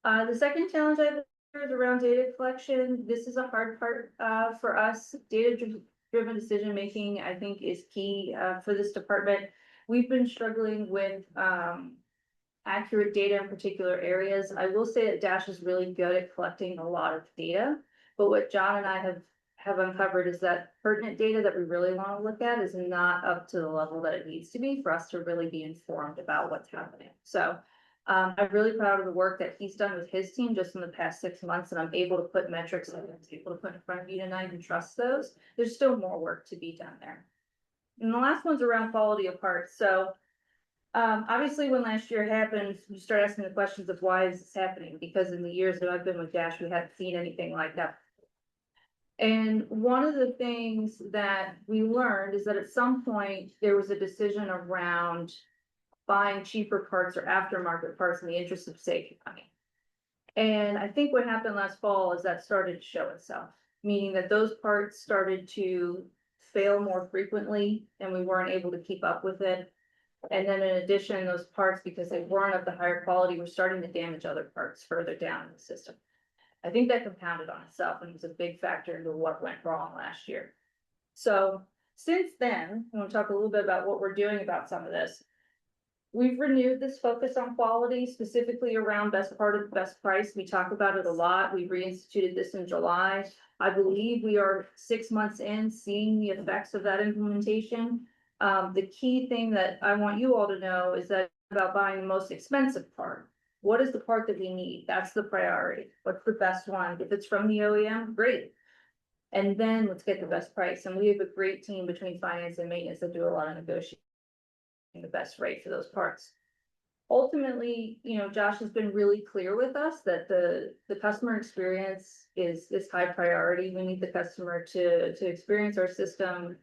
The second challenge I have is around data collection. This is a hard part for us. Data-driven decision-making, I think, is key for this department. We've been struggling with accurate data in particular areas. I will say that Dash is really good at collecting a lot of data, but what John and I have uncovered is that pertinent data that we really want to look at is not up to the level that it needs to be for us to really be informed about what's happening. So I'm really proud of the work that he's done with his team just in the past 6 months, and I'm able to put metrics that I'm able to put in front of you tonight and trust those. There's still more work to be done there. And the last one's around quality of parts. So obviously when last year happened, you start asking the questions of why is this happening? Because in the years that I've been with Dash, we haven't seen anything like that. And one of the things that we learned is that at some point there was a decision around buying cheaper parts or aftermarket parts in the interest of saving money. And I think what happened last fall is that started to show itself, meaning that those parts started to fail more frequently and we weren't able to keep up with it. And then in addition, those parts, because they weren't of the higher quality, were starting to damage other parts further down in the system. I think that compounded on itself and was a big factor into what went wrong last year. So since then, I want to talk a little bit about what we're doing about some of this. We've renewed this focus on quality, specifically around best part of best price. We talk about it a lot. We reinstituted this in July. I believe we are 6 months in, seeing the effects of that implementation. The key thing that I want you all to know is that about buying the most expensive part. What is the part that we need? That's the priority. What's the best one? If it's from the OEM, great. And then let's get the best price. And we have a great team between finance and maintenance that do a lot of negotiating the best rate for those parts. Ultimately, you know, Josh has been really clear with us that the customer experience is high priority. We need the customer to experience our system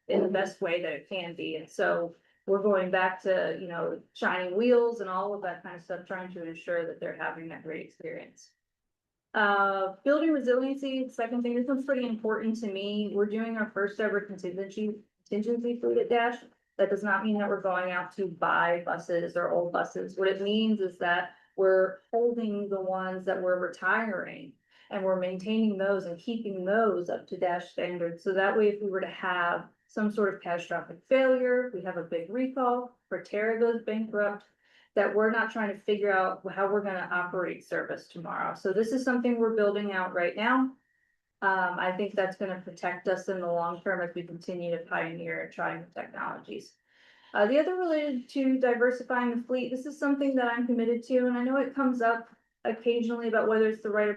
in the best way that it can be. And so we're going back to, you know, shining wheels and all of that kind of stuff, trying to ensure that they're having that great experience. Building resiliency, second thing, this one's pretty important to me. We're doing our first ever contingency fleet at Dash. That does not mean that we're going out to buy buses or old buses. What it means is that we're holding the ones that we're retiring and we're maintaining those and keeping those up to Dash standards. So that way, if we were to have some sort of catastrophic failure, we have a big recall, Proterra goes bankrupt, that we're not trying to figure out how we're going to operate service tomorrow. So this is something we're building out right now. I think that's going to protect us in the long term as we continue to pioneer and try new technologies. The other related to diversifying the fleet, this is something that I'm committed to, and I know it comes up occasionally about whether it's the right.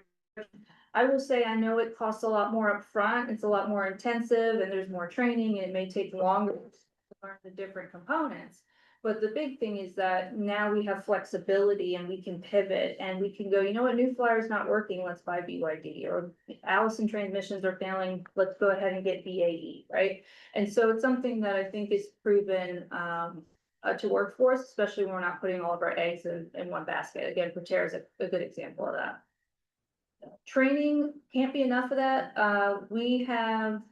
I will say I know it costs a lot more upfront, it's a lot more intensive, and there's more training, and it may take longer to learn the different components. But the big thing is that now we have flexibility and we can pivot and we can go, you know what, New Flyer is not working, let's buy BYD, or Allison transmissions are failing, let's go ahead and get BAE, right? And so it's something that I think is proven to work for us, especially when we're not putting all of our eggs in one basket. Again, Proterra is a good example of that. Training can't be enough of that. We have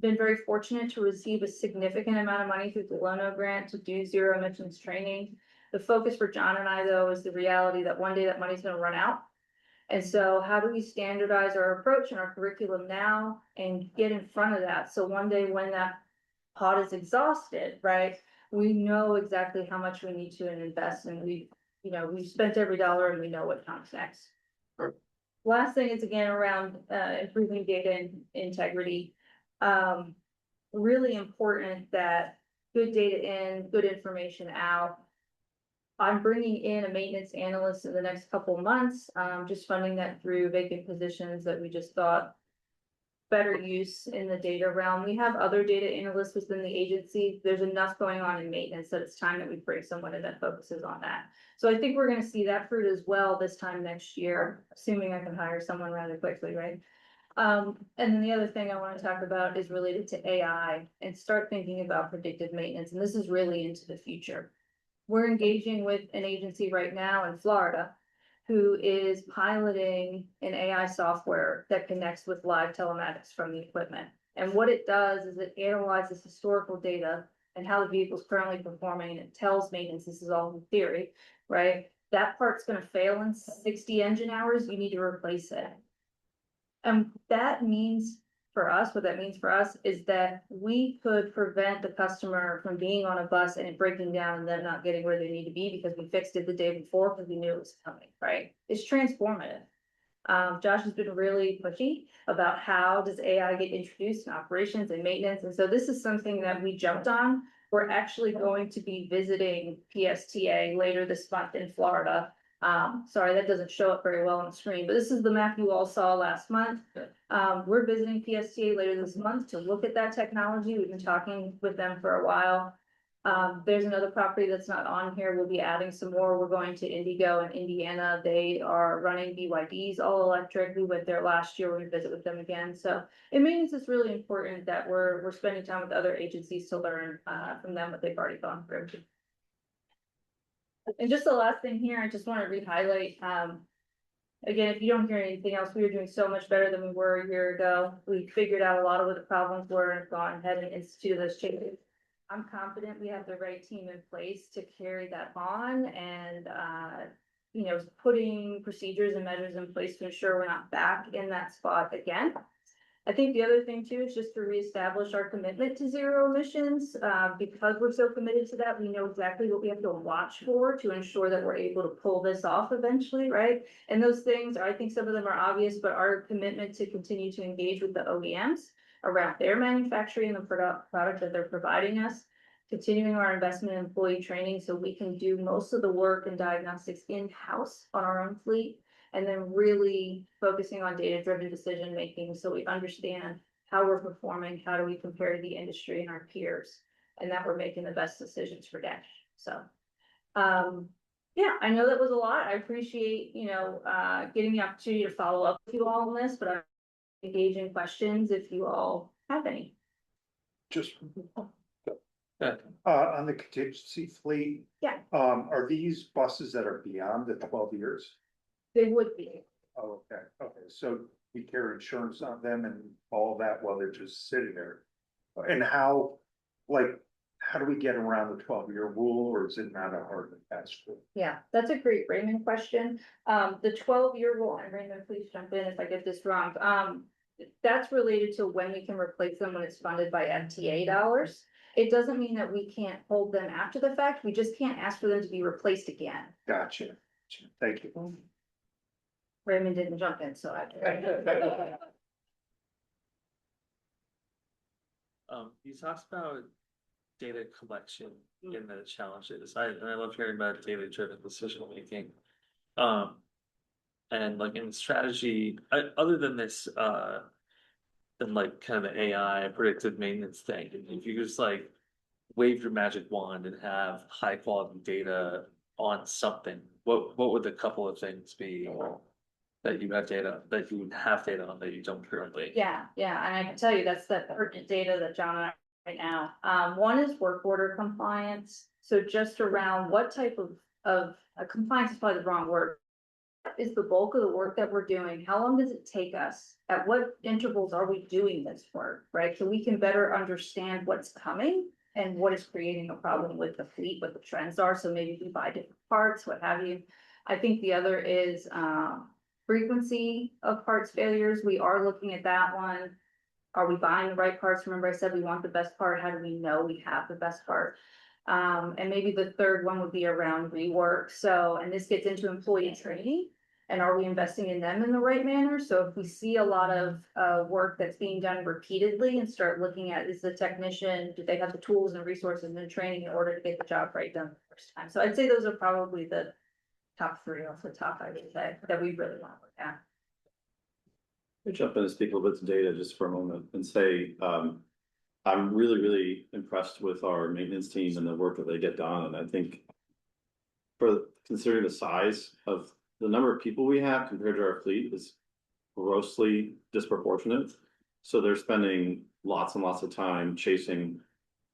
been very fortunate to receive a significant amount of money through the Lono grant to do zero emissions training. The focus for John and I, though, is the reality that one day that money's going to run out. And so how do we standardize our approach and our curriculum now and get in front of that? So one day when that pot is exhausted, right, we know exactly how much we need to invest, and we've spent every dollar and we know what comes next. Last thing is again around improving data integrity. Really important that good data in, good information out. I'm bringing in a maintenance analyst in the next couple of months, just funding that through vacant positions that we just thought better use in the data realm. We have other data analysts within the agency. There's enough going on in maintenance that it's time that we bring someone in that focuses on that. So I think we're going to see that fruit as well this time next year, assuming I can hire someone rather quickly, right? And then the other thing I want to talk about is related to AI and start thinking about predictive maintenance. And this is really into the future. we're engaging with an agency right now in Florida who is piloting an AI software that connects with live telematics from the equipment. And what it does is it analyzes historical data and how the vehicle is currently performing, and it tells maintenance, this is all in theory, right? That part's gonna fail in 60 engine hours, you need to replace it. And that means for us, what that means for us is that we could prevent the customer from being on a bus and it breaking down and then not getting where they need to be because we fixed it the day before because we knew it was coming, right? It's transformative. Josh has been really pushy about how does AI get introduced in operations and maintenance, and so this is something that we jumped on. We're actually going to be visiting PSTA later this month in Florida. Sorry, that doesn't show up very well on the screen, but this is the map you all saw last month. We're visiting PSTA later this month to look at that technology. We've been talking with them for a while. There's another property that's not on here. We'll be adding some more. We're going to Indigo in Indiana. They are running BYDs all electric. We went there last year. We're gonna visit with them again. So it means it's really important that we're spending time with other agencies to learn from them what they've already gone through. And just the last thing here, I just want to re-highlight, again, if you don't hear anything else, we are doing so much better than we were a year ago. We figured out a lot of what the problems were and gone ahead and instituted those changes. I'm confident we have the right team in place to carry that on and, putting procedures and measures in place to ensure we're not back in that spot again. I think the other thing too is just to reestablish our commitment to zero emissions. Because we're so committed to that, we know exactly what we have to watch for to ensure that we're able to pull this off eventually, right? And those things, I think some of them are obvious, but our commitment to continue to engage with the OEMs around their manufacturing and the product that they're providing us, continuing our investment in employee training so we can do most of the work and diagnostics in-house on our own fleet, and then really focusing on data-driven decision-making so we understand how we're performing, how do we compare to the industry and our peers, and that we're making the best decisions for Dash. So, yeah, I know that was a lot. I appreciate, getting the opportunity to follow up with you all on this, but I'm engaging questions if you all have any. Just, Yeah. on the contingency fleet. Yeah. Are these buses that are beyond the 12 years? They would be. Oh, okay, so we carry insurance on them and all that while they're just sitting there? And how do we get around the 12-year rule, or is it not a hard and fast rule? Yeah, that's a great Raymond question. The 12-year rule, and Raymond, please jump in if I get this wrong. That's related to when we can replace them when it's funded by FTA dollars. It doesn't mean that we can't hold them after the fact. We just can't ask for them to be replaced again. Gotcha, thank you. Raymond didn't jump in, so I. You talked about data collection in the challenges. I love hearing about data-driven decision making. And like in strategy, other than this, than like kind of the AI predictive maintenance thing, if you just like wave your magic wand and have high quality data on something, what would a couple of things be that you have data on that you don't currently? Yeah, and I can tell you that's the pertinent data that John and I right now. One is work order compliance. So just around what type of compliance is probably the wrong word. Is the bulk of the work that we're doing? How long does it take us? At what intervals are we doing this work, right? So we can better understand what's coming and what is creating a problem with the fleet, what the trends are. So maybe we buy different parts, what have you. I think the other is frequency of parts failures. We are looking at that one. Are we buying the right parts? Remember I said we want the best part. How do we know we have the best part? And maybe the third one would be around rework. So, and this gets into employee training. And are we investing in them in the right manner? So if we see a lot of work that's being done repeatedly and start looking at, is the technician, do they have the tools and resources and training in order to get the job right done the first time? So I'd say those are probably the top three off the top, I would say, that we really want to look at. Let me jump in and speak a little bit to data just for a moment and say, I'm really, really impressed with our maintenance team and the work that they get done. And I think for considering the size of the number of people we have compared to our fleet is grossly disproportionate. So they're spending lots and lots of time chasing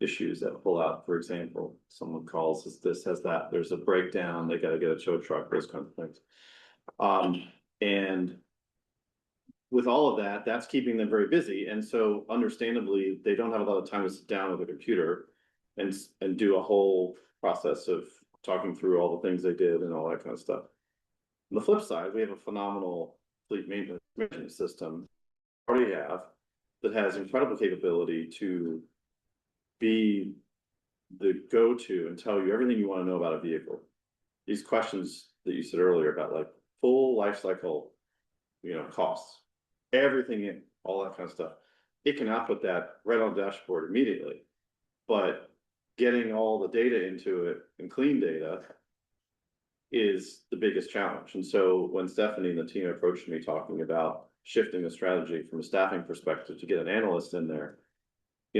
issues that pull out, for example, someone calls us, this has that, there's a breakdown, they gotta get a tow truck, those kinds of things. And with all of that, that's keeping them very busy, and so understandably, they don't have a lot of time to sit down with a computer and do a whole process of talking through all the things they did and all that kind of stuff. On the flip side, we have a phenomenal fleet maintenance system already have that has incredible capability to be the go-to and tell you everything you want to know about a vehicle. These questions that you said earlier about like full life cycle, costs, everything in, all that kind of stuff. It can output that right on the dashboard immediately, but getting all the data into it and clean data is the biggest challenge. And so when Stephanie and the team approached me talking about shifting the strategy from a staffing perspective to get an analyst in there,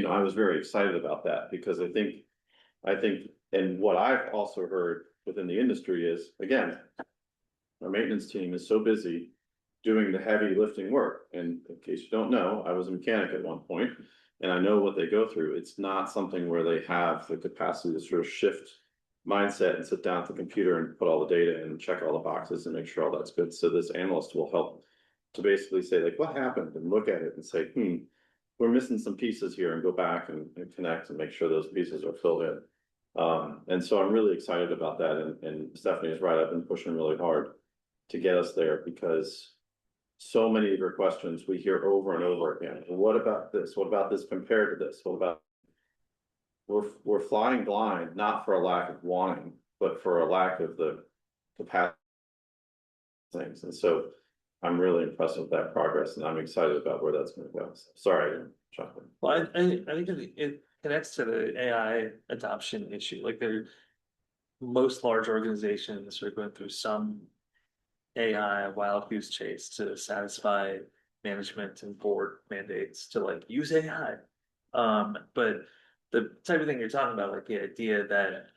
I was very excited about that because I think, and what I've also heard within the industry is, again, our maintenance team is so busy doing the heavy lifting work. And in case you don't know, I was a mechanic at one point, and I know what they go through. It's not something where they have the capacity to sort of shift mindset and sit down at the computer and put all the data in and check all the boxes and make sure all that's good. So this analyst will help to basically say, like, what happened, and look at it and say, we're missing some pieces here, and go back and connect and make sure those pieces are filled in. And so I'm really excited about that. And Stephanie is right. I've been pushing really hard to get us there because so many of your questions we hear over and over again. What about this? What about this compared to this? What about, we're flying blind, not for a lack of wanting, but for a lack of the capacity things. And so I'm really impressed with that progress, and I'm excited about where that's going to go. Sorry, Chuck. Well, I think it connects to the AI adoption issue. Like most large organizations are going through some AI wild goose chase to satisfy management and board mandates to like use AI. But the type of thing you're talking about, like the idea that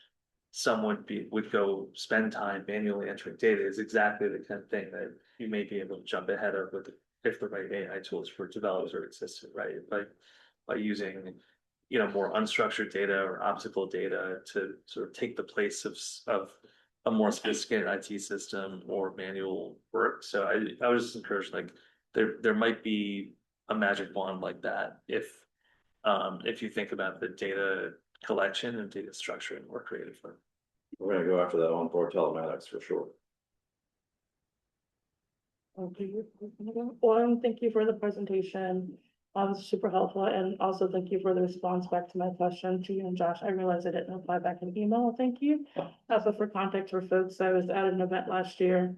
someone would go spend time manually entering data is exactly the kind of thing that you may be able to jump ahead of if the right AI tools for developers are existed, right? By using, more unstructured data or optical data to sort of take the place of a more sophisticated IT system or manual work. So I was just encouraged, like there might be a magic wand like that if you think about the data collection and data structure and work creatively. We're gonna go after that on board telematics for sure. Well, thank you for the presentation. It's super helpful, and also thank you for the response back to my question to you and Josh. I realized I didn't reply back in email. Thank you. Also, for context for folks, I was at an event last year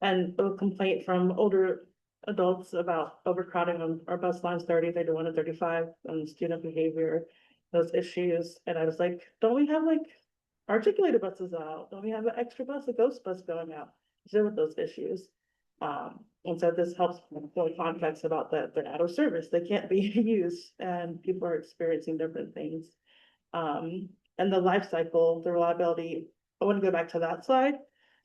and a complaint from older adults about overcrowding on our bus lines 30, 31, and 35, and student behavior, those issues. And I was like, don't we have like articulated buses out? Don't we have an extra bus, a ghost bus going out to deal with those issues? And so this helps build context about that they're out of service, they can't be used, and people are experiencing different things. And the life cycle, the reliability, I want to go back to that slide,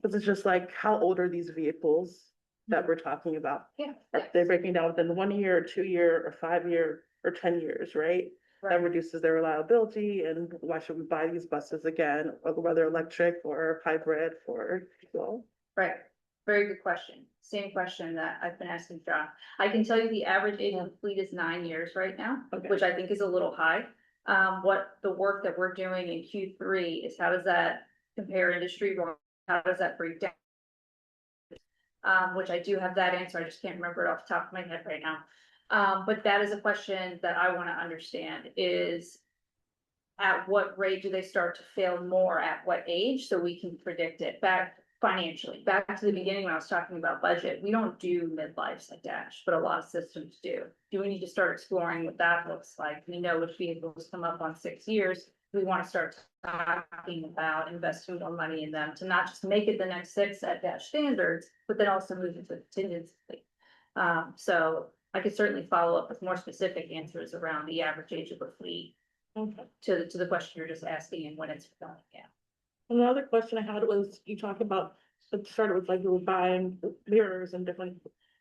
because it's just like, how old are these vehicles that we're talking about? Yeah. Are they breaking down within 1 year, or 2 year, or 5 year, or 10 years, right? That reduces their reliability, and why should we buy these buses again, whether electric or hybrid or fuel? Right. Very good question. Same question that I've been asking John. I can tell you the average age of the fleet is 9 years right now, Okay. which I think is a little high. What the work that we're doing in Q3 is, how does that compare industry? How does that break down? Which I do have that answer. I just can't remember it off the top of my head right now. But that is a question that I want to understand is, at what rate do they start to fail more at what age, so we can predict it back financially. Back to the beginning when I was talking about budget, we don't do midlives like Dash, but a lot of systems do. Do we need to start exploring what that looks like? We know which vehicles come up on 6 years. We want to start talking about investing more money in them to not just make it the next 6 at Dash standards, but then also move into contingency. So I could certainly follow up with more specific answers around the average age of the fleet. Okay. To the question you're just asking and when it's going, yeah. Another question I had was, you talked about, it started with like you were buying mirrors and different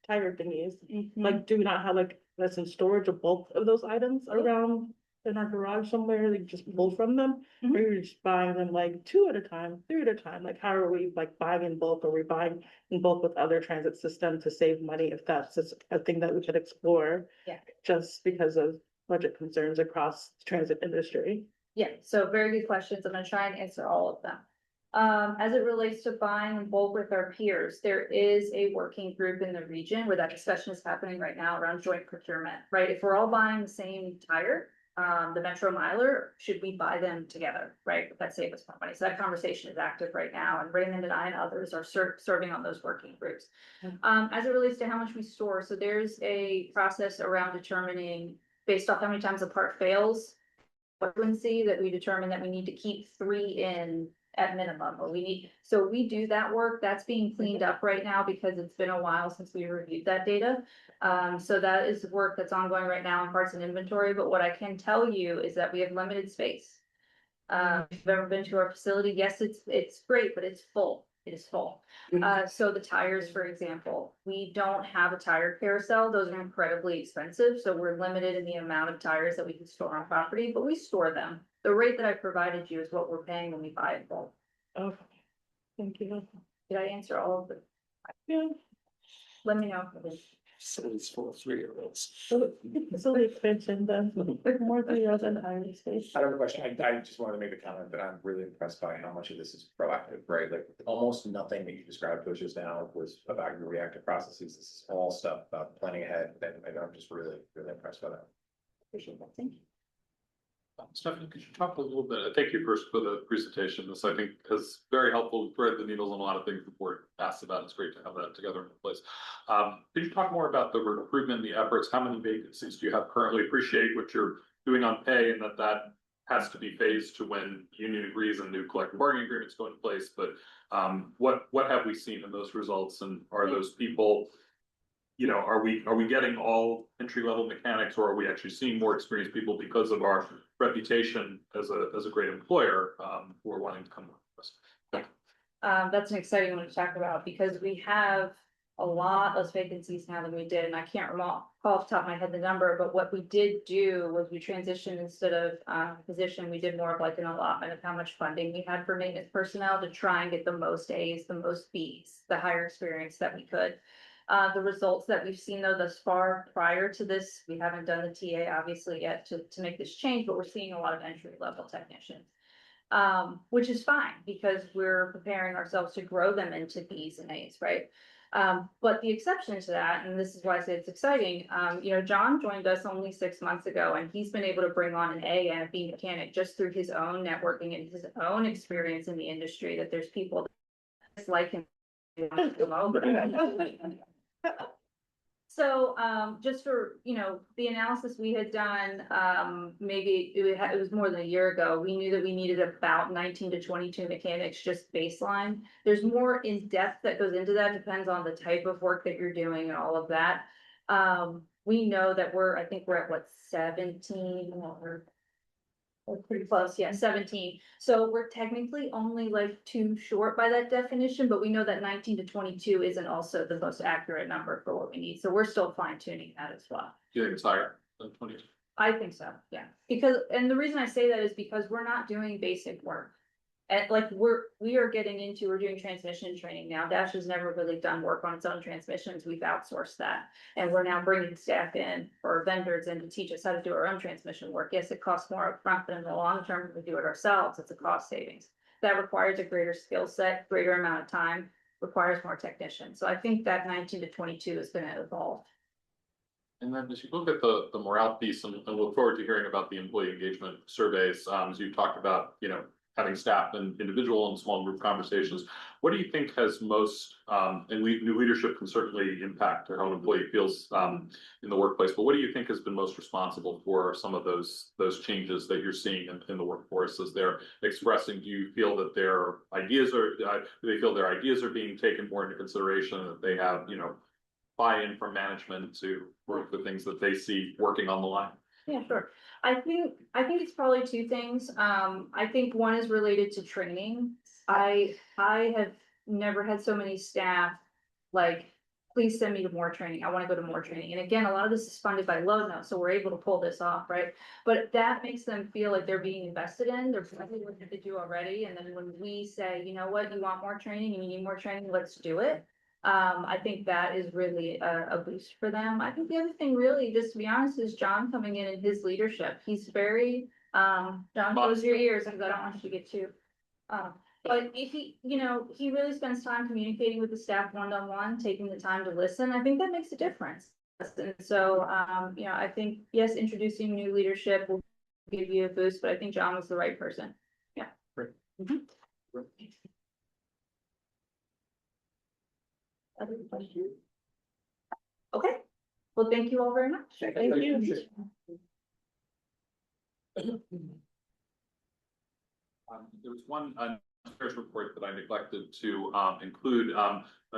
tire thingies. Like, do we not have like, that's in storage, a bulk of those items around in our garage somewhere, like just pull from them? Or you're just buying them like 2 at a time, 3 at a time? Like, how are we like buying in bulk? Are we buying in bulk with other transit systems to save money, if that's just a thing that we could explore? Yeah. Just because of budget concerns across the transit industry. Yeah, so very good questions. I'm gonna try and answer all of them. As it relates to buying in bulk with our peers, there is a working group in the region where that discussion is happening right now around joint procurement, right? If we're all buying the same tire, the Metro Miler, should we buy them together, right? That save us more money. So that conversation is active right now, and Raymond and I and others are serving on those working groups. As it relates to how much we store, so there's a process around determining based off how many times a part fails, frequency that we determine that we need to keep 3 in at minimum, or so we do that work. That's being cleaned up right now because it's been a while since we reviewed that data. So that is work that's ongoing right now in parts and inventory, but what I can tell you is that we have limited space. If you've ever been to our facility, yes, it's great, but it's full. It is full. So the tires, for example, we don't have a tire carousel. Those are incredibly expensive. So we're limited in the amount of tires that we can store on property, but we store them. The rate that I provided you is what we're paying when we buy it bulk. Okay, thank you. Did I answer all of it? Yeah. Let me know. So it's full of 3-year-olds. So the expansion, then, more 3 years and higher space. I don't have a question. I just wanted to make the comment that I'm really impressed by how much of this is proactive, right? Like almost nothing that you described to us just now was about your reactive processes. This is all stuff about planning ahead, and I'm just really, really impressed by that. Appreciate that. Thank you. Stephanie, could you talk a little bit? Thank you first for the presentation. This, I think, is very helpful. We've threaded the needles on a lot of things the board asked about. It's great to have that together in place. Could you talk more about the recruitment, the efforts? How many vacancies do you have currently? Appreciate what you're doing on pay, and that has to be phased to when union agrees and new collective bargaining agreements go into place. But what have we seen in those results, and are those people? You know, are we getting all entry-level mechanics, or are we actually seeing more experienced people because of our reputation as a great employer, who are wanting to come work with us? That's an exciting one to talk about because we have a lot less vacancies now than we did, and I can't recall off the top of my head the number, but what we did do was we transitioned instead of position, we did more of like an allotment of how much funding we had for maintenance personnel to try and get the most A's, the most B's, the higher experience that we could. The results that we've seen though thus far prior to this, we haven't done the TA obviously yet to make this change, but we're seeing a lot of entry level technicians. Which is fine because we're preparing ourselves to grow them into B's and A's, right? But the exception to that, and this is why I say it's exciting, you know, John joined us only 6 months ago and he's been able to bring on an A and a B mechanic just through his own networking and his own experience in the industry, that there's people that's like him. So, just for, you know, the analysis we had done, maybe it was more than a year ago, we knew that we needed about 19 to 22 mechanics, just baseline. There's more in depth that goes into that, depends on the type of work that you're doing and all of that. We know that I think we're at what, 17, we're pretty close, yeah, 17. So we're technically only like 2 short by that definition, but we know that 19 to 22 isn't also the most accurate number for what we need. So we're still fine tuning that as well. Do you think it's higher than 22? I think so, yeah. And the reason I say that is because we're not doing basic work. And like we're doing transmission training now. Dash has never really done work on its own transmissions. We've outsourced that. And we're now bringing staff in or vendors in to teach us how to do our own transmission work. Yes, it costs more upfront, but in the long term, if we do it ourselves, it's a cost savings. That requires a greater skill set, greater amount of time, requires more technicians. So I think that 19 to 22 is going to evolve. And then as you look at the morale piece, and look forward to hearing about the employee engagement surveys, as you talked about, you know, having staff and individual and small group conversations, what do you think has most, and new leadership can certainly impact how an employee feels in the workplace, but what do you think has been most responsible for some of those changes that you're seeing in the workforce as they're expressing? Do you feel that do they feel their ideas are being taken more into consideration, that they have, you know, buy-in from management to work with things that they see working on the line? Yeah, sure. I think it's probably 2 things. I think one is related to training. I have never had so many staff like please send me to more training. I want to go to more training. And again, a lot of this is funded by Lono, so we're able to pull this off, right? But that makes them feel like they're being invested in, they're probably what they do already, and then when we say, you know what, you want more training and you need more training, let's do it. I think that is really a boost for them. I think the other thing really, just to be honest, is John coming in and his leadership. He's very, John, close your ears because I don't want you to get too. But if he, you know, he really spends time communicating with the staff one-on-one, taking the time to listen. I think that makes a difference. And so, you know, I think, yes, introducing new leadership will give you a boost, but I think John was the right person. Yeah. Great. Mhm. Other questions? Okay, well, thank you all very much. Thank you. There was one affairs report that I neglected to include.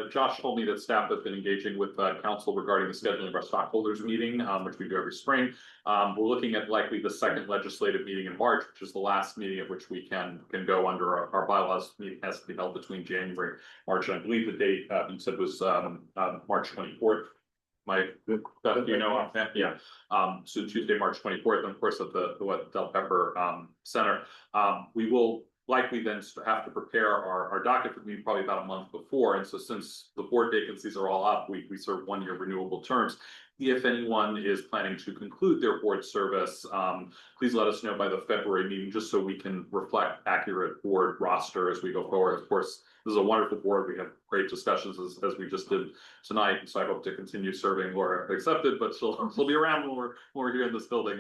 Josh told me that staff has been engaging with council regarding the scheduling of our stockholders meeting, which we do every spring. We're looking at likely the second legislative meeting in March, which is the last meeting at which we can go under our bylaws. Meeting has to be held between January, March, and I believe the date you said was March 24th. You know, yeah, so Tuesday, March 24th, and of course at the Del Pepper Center. We will likely then have to prepare our docket for meeting probably about a month before, and so since the board vacancies are all up, we serve 1-year renewable terms. If anyone is planning to conclude their board service, please let us know by the February meeting, just so we can reflect accurate board roster as we go forward. Of course, this is a wonderful board. We have great discussions as we just did tonight. So I hope to continue serving. Laura accepted, but she'll be around when we're here in this building.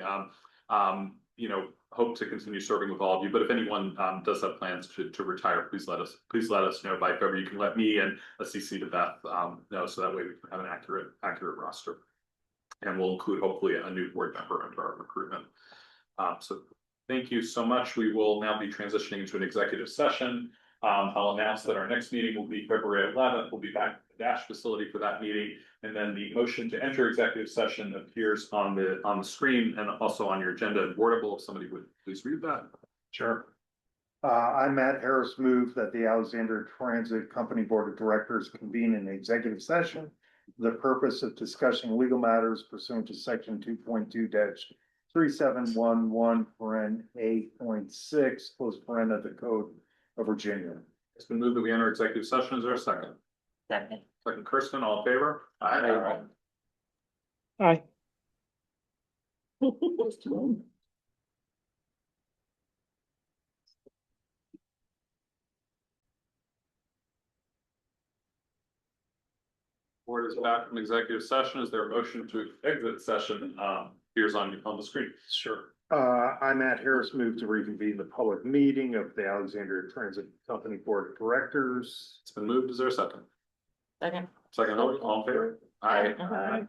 You know, hope to continue serving with all of you. But if anyone does have plans to retire, please let us know by February. You can let me and a CC to Beth know, so that way we can have an accurate roster. And we'll include hopefully a new board member into our recruitment. So thank you so much. We will now be transitioning into an executive session. I'll announce that our next meeting will be February 11th. We'll be back at the Dash facility for that meeting. And then the motion to enter executive session appears on the screen and also on your agenda and boardable. If somebody would please read that. Sure. I, Matt Harris, move that the Alexandria Transit Company Board of Directors convene an executive session for the purpose of discussing legal matters pursuant to section 2.2-3711 (A.6) close paren of the Code of Virginia. It's been moved that we enter executive session. Is there a second? Second. Second, Kirsten, all in favor? Aye. Board is back from executive session. Is there a motion to exit session? Appears on the screen. Sure. I, Matt Harris, move to reconvene the public meeting of the Alexandria Transit Company Board of Directors. It's been moved. Is there a second? Second. Second, all in favor? Aye.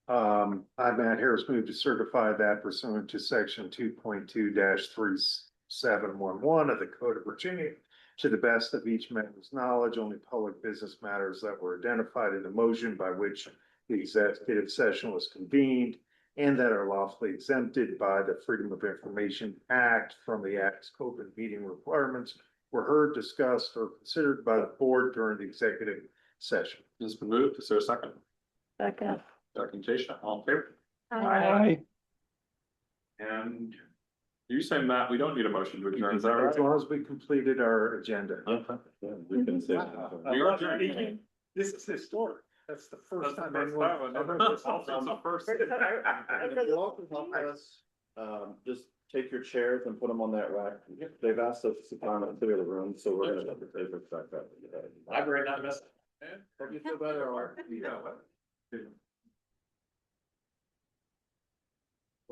I, Matt Harris, move to certify that pursuant to section 2.2-3711 of the Code of Virginia, to the best of each member's knowledge, only public business matters that were identified in the motion by which the executive session was convened and that are lawfully exempted by the Freedom of Information Act from the Act's open meeting requirements were heard, discussed, or considered by the board during the executive session. It's been moved. Is there a second? Second. Second, Tasha, all in favor? Aye. And you say, Matt, we don't need a motion to adjourn. Is that right? As long as we completed our agenda. We can say. We are adjourned. This is historic. That's the first That's the time first anyone. time I've ever- It's a first. If you all can help us, just take your chairs and put them on that rack. They've asked us to come and clear the room, so we're gonna have to take it back up. Library not missing. Hope you feel better, or. Yeah, what?